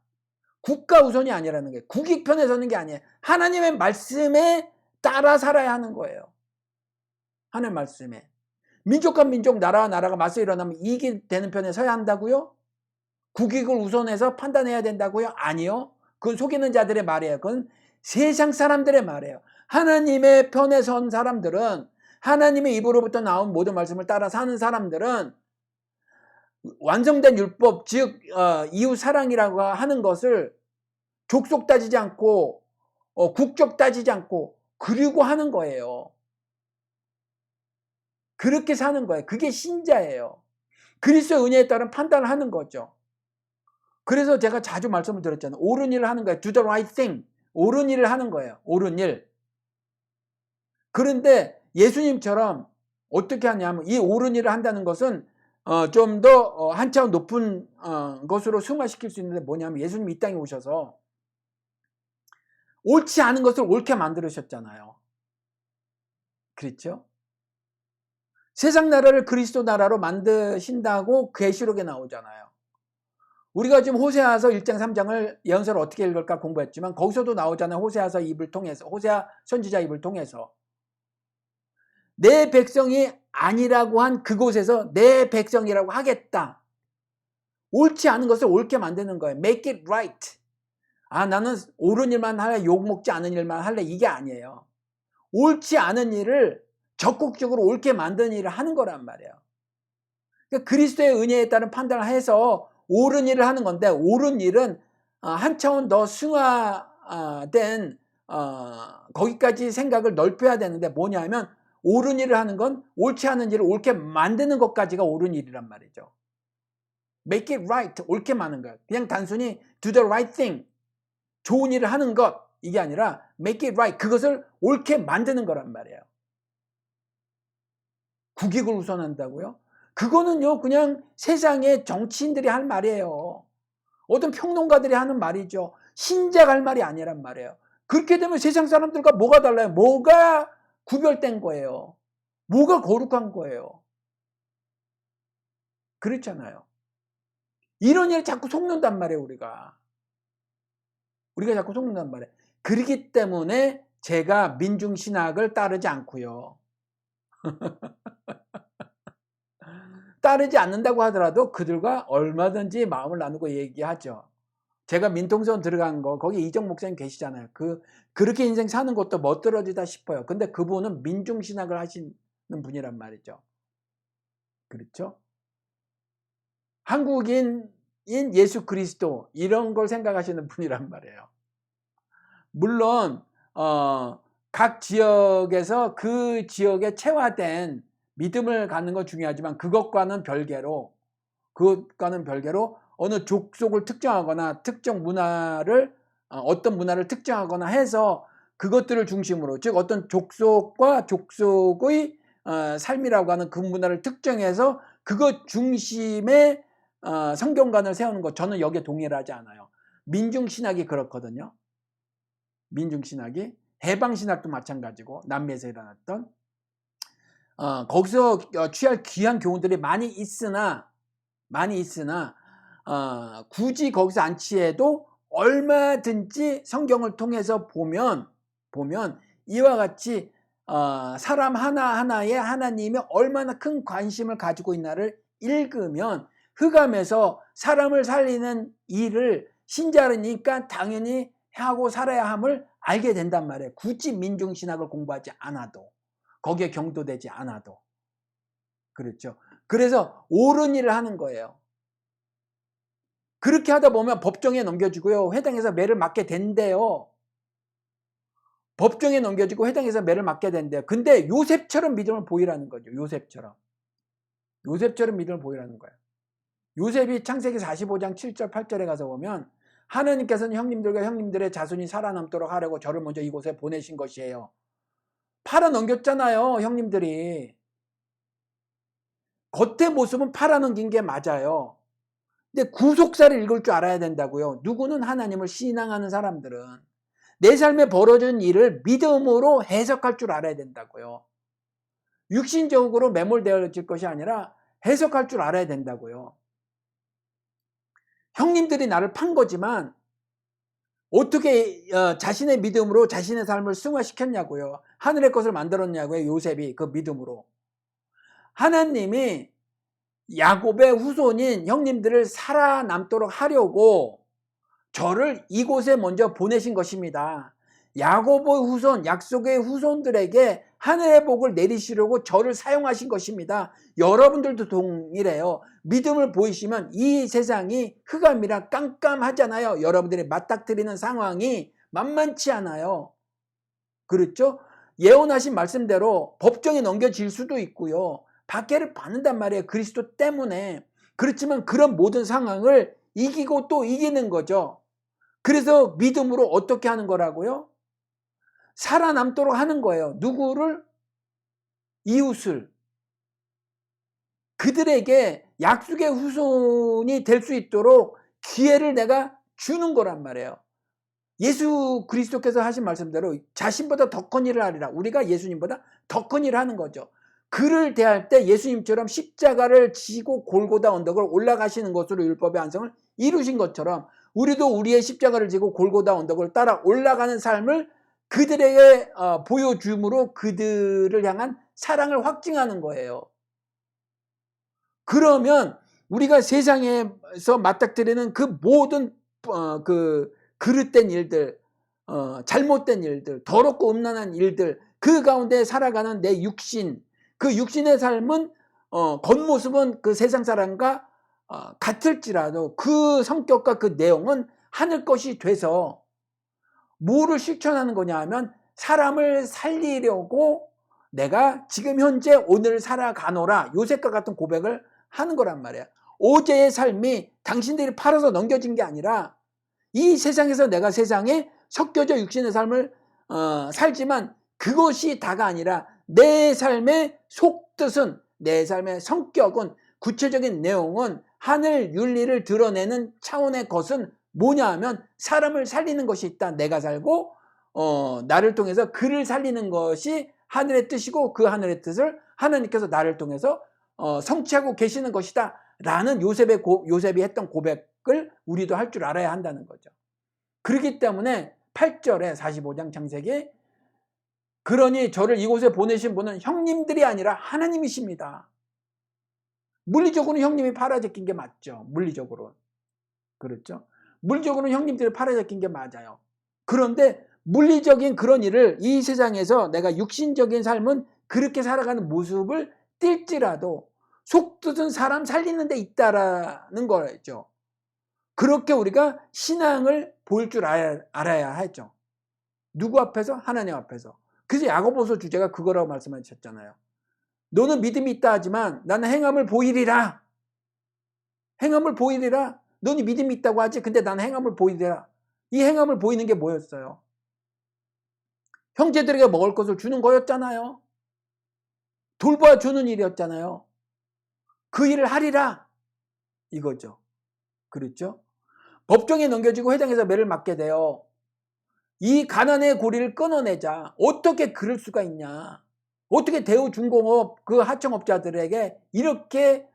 국가 우선이 아니라는 거예요. 국익 편에 서는 게 아니에요. 하나님의 말씀에 따라 살아야 하는 거예요. 하나님의 말씀에. 민족과 민족, 나라와 나라가 맞서 일어나면 이익이 되는 편에 서야 한다고요? 국익을 우선해서 판단해야 된다고요? 아니요. 그건 속이는 자들의 말이에요. 그건 세상 사람들의 말이에요. 하나님의 편에 선 사람들은, 하나님의 입으로부터 나온 모든 말씀을 따라 사는 사람들은 완성된 율법, 즉 이웃 사랑이라고 하는 것을 족속 따지지 않고 국적 따지지 않고 그리고 하는 거예요. 그렇게 사는 거예요. 그게 신자예요. 그리스도의 은혜에 따른 판단을 하는 거죠. 그래서 제가 자주 말씀을 드렸잖아요. 옳은 일을 하는 거예요. Do the right thing. 옳은 일을 하는 거예요. 옳은 일. 그런데 예수님처럼 어떻게 하냐면 이 옳은 일을 한다는 것은 좀 더 한 차원 높은 것으로 승화시킬 수 있는데 뭐냐면 예수님 이 땅에 오셔서 옳지 않은 것을 옳게 만들으셨잖아요. 그렇죠? 세상 나라를 그리스도 나라로 만드신다고 계시록에 나오잖아요. 우리가 지금 호세아서 1장 3장을 예언서를 어떻게 읽을까 공부했지만 거기서도 나오잖아요. 호세아서 입을 통해서, 호세아 선지자 입을 통해서 내 백성이 아니라고 한 그곳에서 내 백성이라고 하겠다. 옳지 않은 것을 옳게 만드는 거예요. Make it right. 나는 옳은 일만 할래, 욕먹지 않은 일만 할래, 이게 아니에요. 옳지 않은 일을 적극적으로 옳게 만드는 일을 하는 거란 말이에요. 그러니까 그리스도의 은혜에 따른 판단을 해서 옳은 일을 하는 건데, 옳은 일은 한 차원 더 승화된 거기까지 생각을 넓혀야 되는데 뭐냐면 옳은 일을 하는 건 옳지 않은 일을 옳게 만드는 것까지가 옳은 일이란 말이죠. Make it right, 옳게 하는 것. 그냥 단순히 do the right thing, 좋은 일을 하는 것, 이게 아니라 make it right, 그것을 옳게 만드는 거란 말이에요. 국익을 우선한다고요? 그거는요 그냥 세상의 정치인들이 할 말이에요. 어떤 평론가들이 하는 말이죠. 신자가 할 말이 아니란 말이에요. 그렇게 되면 세상 사람들과 뭐가 달라요? 뭐가 구별된 거예요? 뭐가 거룩한 거예요? 그렇잖아요. 이런 일을 자꾸 속는단 말이에요. 우리가 자꾸 속는단 말이에요. 그렇기 때문에 제가 민중신학을 따르지 않고요. 따르지 않는다고 하더라도 그들과 얼마든지 마음을 나누고 얘기하죠. 제가 민통선 들어간 거 거기 이정 목사님 계시잖아요. 그렇게 인생 사는 것도 멋들어지다 싶어요. 근데 그분은 민중신학을 하시는 분이란 말이죠. 그렇죠? 한국인인 예수 그리스도 이런 걸 생각하시는 분이란 말이에요. 물론 각 지역에서 그 지역에 체화된 믿음을 갖는 건 중요하지만 그것과는 별개로 어느 족속을 특정하거나 특정 문화를 어떤 문화를 특정하거나 해서 그것들을 중심으로, 즉 어떤 족속과 족속의 삶이라고 하는 그 문화를 특정해서 그것 중심에 성경관을 세우는 것, 저는 여기에 동의를 하지 않아요. 민중신학이 그렇거든요. 민중신학이, 해방신학도 마찬가지고, 남미에서 일어났던 거기서 취할 귀한 교훈들이 많이 있으나 굳이 거기서 안 취해도 얼마든지 성경을 통해서 보면 이와 같이 사람 하나하나에 하나님이 얼마나 큰 관심을 가지고 있나를 읽으면 흑암에서 사람을 살리는 일을 신자니까 당연히 하고 살아야 함을 알게 된단 말이에요. 굳이 민중신학을 공부하지 않아도, 거기에 경도되지 않아도. 그렇죠. 그래서 옳은 일을 하는 거예요. 그렇게 하다 보면 법정에 넘겨지고요, 회당에서 매를 맞게 된대요. 법정에 넘겨지고 회당에서 매를 맞게 된대요. 근데 요셉처럼 믿음을 보이라는 거죠. 요셉처럼 믿음을 보이라는 거예요. 요셉이 창세기 45장 7절 8절에 가서 보면, 하나님께서는 형님들과 형님들의 자손이 살아남도록 하려고 저를 먼저 이곳에 보내신 것이에요. 팔아 넘겼잖아요, 형님들이. 겉의 모습은 팔아 넘긴 게 맞아요. 근데 구속사를 읽을 줄 알아야 된다고요. 누구는 하나님을 신앙하는 사람들은 내 삶에 벌어진 일을 믿음으로 해석할 줄 알아야 된다고요. 육신적으로 매몰되어질 것이 아니라 해석할 줄 알아야 된다고요. 형님들이 나를 판 거지만 어떻게 자신의 믿음으로 자신의 삶을 승화시켰냐고요. 하늘의 것을 만들었냐고요. 요셉이 그 믿음으로. 하나님이 야곱의 후손인 형님들을 살아남도록 하려고 저를 이곳에 먼저 보내신 것입니다. 야곱의 후손, 약속의 후손들에게 하늘의 복을 내리시려고 저를 사용하신 것입니다. 여러분들도 동일해요. 믿음을 보이시면 이 세상이 흑암이라 깜깜하잖아요. 여러분들이 맞닥뜨리는 상황이 만만치 않아요. 그렇죠? 예언하신 말씀대로 법정에 넘겨질 수도 있고요, 박해를 받는단 말이에요, 그리스도 때문에. 그렇지만 그런 모든 상황을 이기고 또 이기는 거죠. 그래서 믿음으로 어떻게 하는 거라고요? 살아남도록 하는 거예요. 누구를? 이웃을. 그들에게 약속의 후손이 될 수 있도록 기회를 내가 주는 거란 말이에요. 예수 그리스도께서 하신 말씀대로 자신보다 더 큰 일을 하리라. 우리가 예수님보다 더 큰 일을 하는 거죠. 그를 대할 때 예수님처럼 십자가를 지고 골고다 언덕을 올라가시는 것으로 율법의 완성을 이루신 것처럼 우리도 우리의 십자가를 지고 골고다 언덕을 따라 올라가는 삶을 그들에게 보여줌으로 그들을 향한 사랑을 확증하는 거예요. 그러면 우리가 세상에서 맞닥뜨리는 그 모든 그릇된 일들, 잘못된 일들, 더럽고 음란한 일들, 그 가운데 살아가는 내 육신, 그 육신의 삶은 겉모습은 그 세상 사람과 같을지라도 그 성격과 그 내용은 하늘 것이 돼서 뭐를 실천하는 거냐 하면 사람을 살리려고 내가 지금 현재 오늘 살아가노라, 요셉과 같은 고백을 하는 거란 말이야. 어제의 삶이 당신들이 팔아서 넘겨진 게 아니라 이 세상에서 내가 세상에 섞여져 육신의 삶을 살지만 그것이 다가 아니라 내 삶의 속뜻은, 내 삶의 성격은, 구체적인 내용은, 하늘 윤리를 드러내는 차원의 것은 뭐냐 하면 사람을 살리는 것이 있다. 내가 살고 나를 통해서 그를 살리는 것이 하늘의 뜻이고 그 하늘의 뜻을 하나님께서 나를 통해서 성취하고 계시는 것이다 라는 요셉이 했던 고백을 우리도 할 줄 알아야 한다는 거죠. 그렇기 때문에 8절에 45장 창세기, 그러니 저를 이곳에 보내신 분은 형님들이 아니라 하나님이십니다. 물리적으로는 형님이 팔아제낀 게 맞죠. 물리적으로. 그렇죠. 물리적으로는 형님들이 팔아제낀 게 맞아요. 그런데 물리적인 그런 일을 이 세상에서 내가 육신적인 삶은 그렇게 살아가는 모습을 띌지라도 속뜻은 사람 살리는 데 있다라는 거죠. 그렇게 우리가 신앙을 보일 줄 알아야 하죠. 누구 앞에서? 하나님 앞에서. 그래서 야고보서 주제가 그거라고 말씀하셨잖아요. 너는 믿음이 있다 하지만 나는 행함을 보이리라. 행함을 보이리라. 너는 믿음이 있다고 하지 근데 나는 행함을 보이리라. 이 행함을 보이는 게 뭐였어요? 형제들에게 먹을 것을 주는 거였잖아요. 돌봐주는 일이었잖아요. 그 일을 하리라 이거죠. 그렇죠? 법정에 넘겨지고 회당에서 매를 맞게 돼요. 이 가난의 고리를 끊어내자. 어떻게 그럴 수가 있냐. 어떻게 대우중공업 그 하청업자들에게 이렇게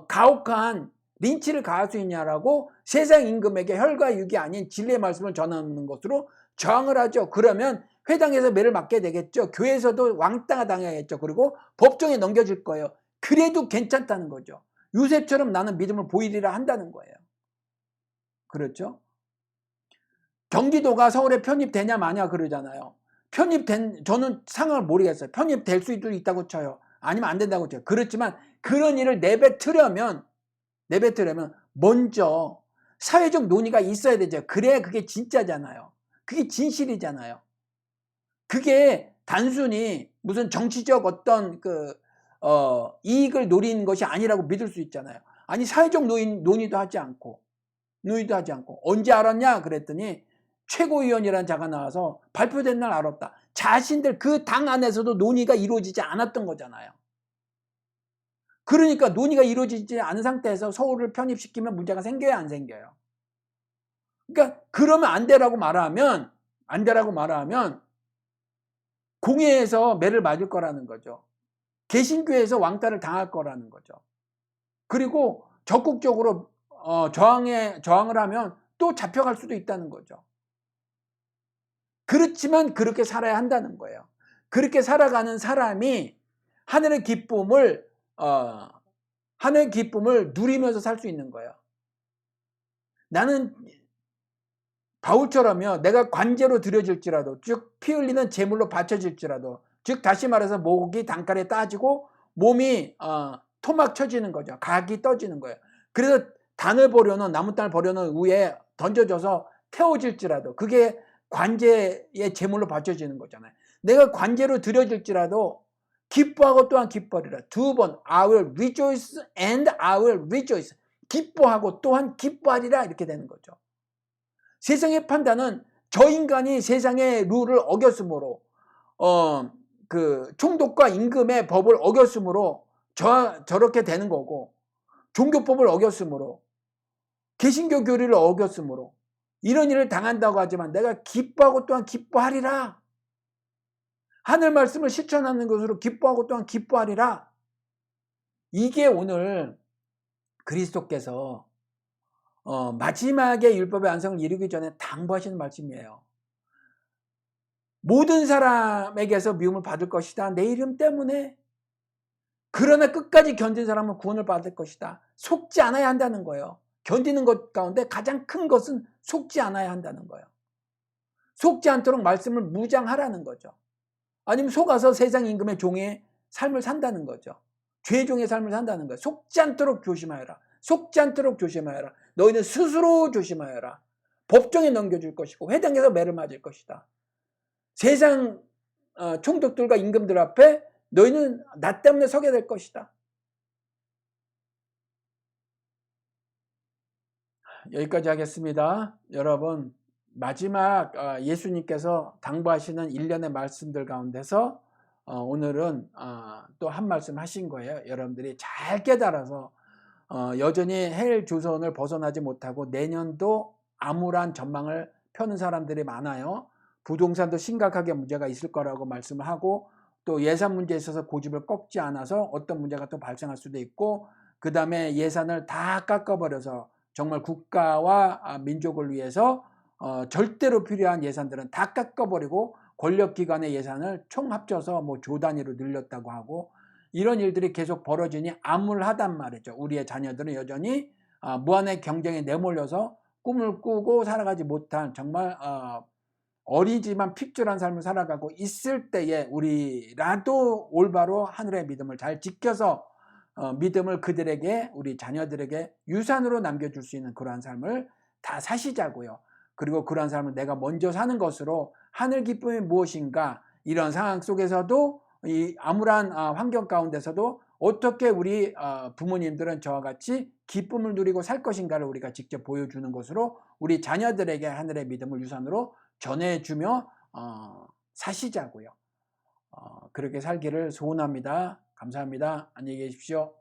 가혹한 린치를 가할 수 있냐라고 세상 임금에게 혈과 육이 아닌 진리의 말씀을 전하는 것으로 저항을 하죠. 그러면 회당에서 매를 맞게 되겠죠. 교회에서도 왕따가 당하겠죠. 그리고 법정에 넘겨질 거예요. 그래도 괜찮다는 거죠. 요셉처럼 나는 믿음을 보이리라 한다는 거예요. 그렇죠? 경기도가 서울에 편입되냐 마냐 그러잖아요. 저는 상황을 모르겠어요. 편입될 수도 있다고 쳐요. 아니면 안 된다고 쳐요. 그렇지만 그런 일을 내뱉으려면 먼저 사회적 논의가 있어야 되죠. 그래야 그게 진짜잖아요. 그게 진실이잖아요. 그게 단순히 무슨 정치적 어떤 이익을 노리는 것이 아니라고 믿을 수 있잖아요. 아니 사회적 논의도 하지 않고 언제 알았냐 그랬더니 최고위원이라는 자가 나와서 발표된 날 알았다. 자신들 그 당 안에서도 논의가 이루어지지 않았던 거잖아요. 그러니까 논의가 이루어지지 않은 상태에서 서울을 편입시키면 문제가 생겨야 안 생겨요. 그러니까 그러면 안 되라고 말하면 공회에서 매를 맞을 거라는 거죠. 개신교에서 왕따를 당할 거라는 거죠. 그리고 적극적으로 저항을 하면 또 잡혀갈 수도 있다는 거죠. 그렇지만 그렇게 살아야 한다는 거예요. 그렇게 살아가는 사람이 하늘의 기쁨을 누리면서 살 수 있는 거예요. 나는 바울처럼요. 내가 관제로 드려질지라도 즉 피 흘리는 제물로 바쳐질지라도 즉 다시 말해서 목이 단칼에 따지고 몸이 토막 쳐지는 거죠. 각이 떠지는 거예요. 그래서 나무 땅을 버려놓은 위에 던져져서 태워질지라도 그게 관제의 제물로 바쳐지는 거잖아요. 내가 관제로 드려질지라도 기뻐하고 또한 기뻐하리라. 두 번 I will rejoice and I will rejoice. 기뻐하고 또한 기뻐하리라 이렇게 되는 거죠. 세상의 판단은 저 인간이 세상의 룰을 어겼으므로 총독과 임금의 법을 어겼으므로 저렇게 되는 거고 종교법을 어겼으므로 개신교 교리를 어겼으므로 이런 일을 당한다고 하지만 내가 기뻐하고 또한 기뻐하리라. 하늘 말씀을 실천하는 것으로 기뻐하고 또한 기뻐하리라. 이게 오늘 그리스도께서 마지막에 율법의 완성을 이루기 전에 당부하시는 말씀이에요. 모든 사람에게서 미움을 받을 것이다. 내 이름 때문에. 그러나 끝까지 견딘 사람은 구원을 받을 것이다. 속지 않아야 한다는 거예요. 견디는 것 가운데 가장 큰 것은 속지 않아야 한다는 거예요. 속지 않도록 말씀을 무장하라는 거죠. 아니면 속아서 세상 임금의 종의 삶을 산다는 거죠. 죄의 종의 삶을 산다는 거예요. 속지 않도록 조심하여라. 속지 않도록 조심하여라. 너희는 스스로 조심하여라. 법정에 넘겨줄 것이고 회당에서 매를 맞을 것이다. 세상 총독들과 임금들 앞에 너희는 나 때문에 서게 될 것이다. 여기까지 하겠습니다. 여러분 마지막 예수님께서 당부하시는 일련의 말씀들 가운데서 오늘은 또 한 말씀 하신 거예요. 여러분들이 잘 깨달아서 여전히 헬 조선을 벗어나지 못하고 내년도 암울한 전망을 펴는 사람들이 많아요. 부동산도 심각하게 문제가 있을 거라고 말씀을 하고 또 예산 문제에 있어서 고집을 꺾지 않아서 어떤 문제가 또 발생할 수도 있고 그 다음에 예산을 다 깎아버려서 정말 국가와 민족을 위해서 절대로 필요한 예산들은 다 깎아버리고 권력기관의 예산을 총 합쳐서 뭐 조 단위로 늘렸다고 하고 이런 일들이 계속 벌어지니 암울하단 말이죠. 우리의 자녀들은 여전히 무한의 경쟁에 내몰려서 꿈을 꾸고 살아가지 못한 정말 어리지만 픽줄한 삶을 살아가고 있을 때에 우리라도 올바로 하늘의 믿음을 잘 지켜서 믿음을 그들에게 우리 자녀들에게 유산으로 남겨줄 수 있는 그러한 삶을 다 사시자고요. 그리고 그러한 삶을 내가 먼저 사는 것으로 하늘 기쁨이 무엇인가 이런 상황 속에서도 이 암울한 환경 가운데서도 어떻게 우리 부모님들은 저와 같이 기쁨을 누리고 살 것인가를 우리가 직접 보여주는 것으로 우리 자녀들에게 하늘의 믿음을 유산으로 전해주며 사시자고요. 그렇게 살기를 소원합니다. 감사합니다. 안녕히 계십시오.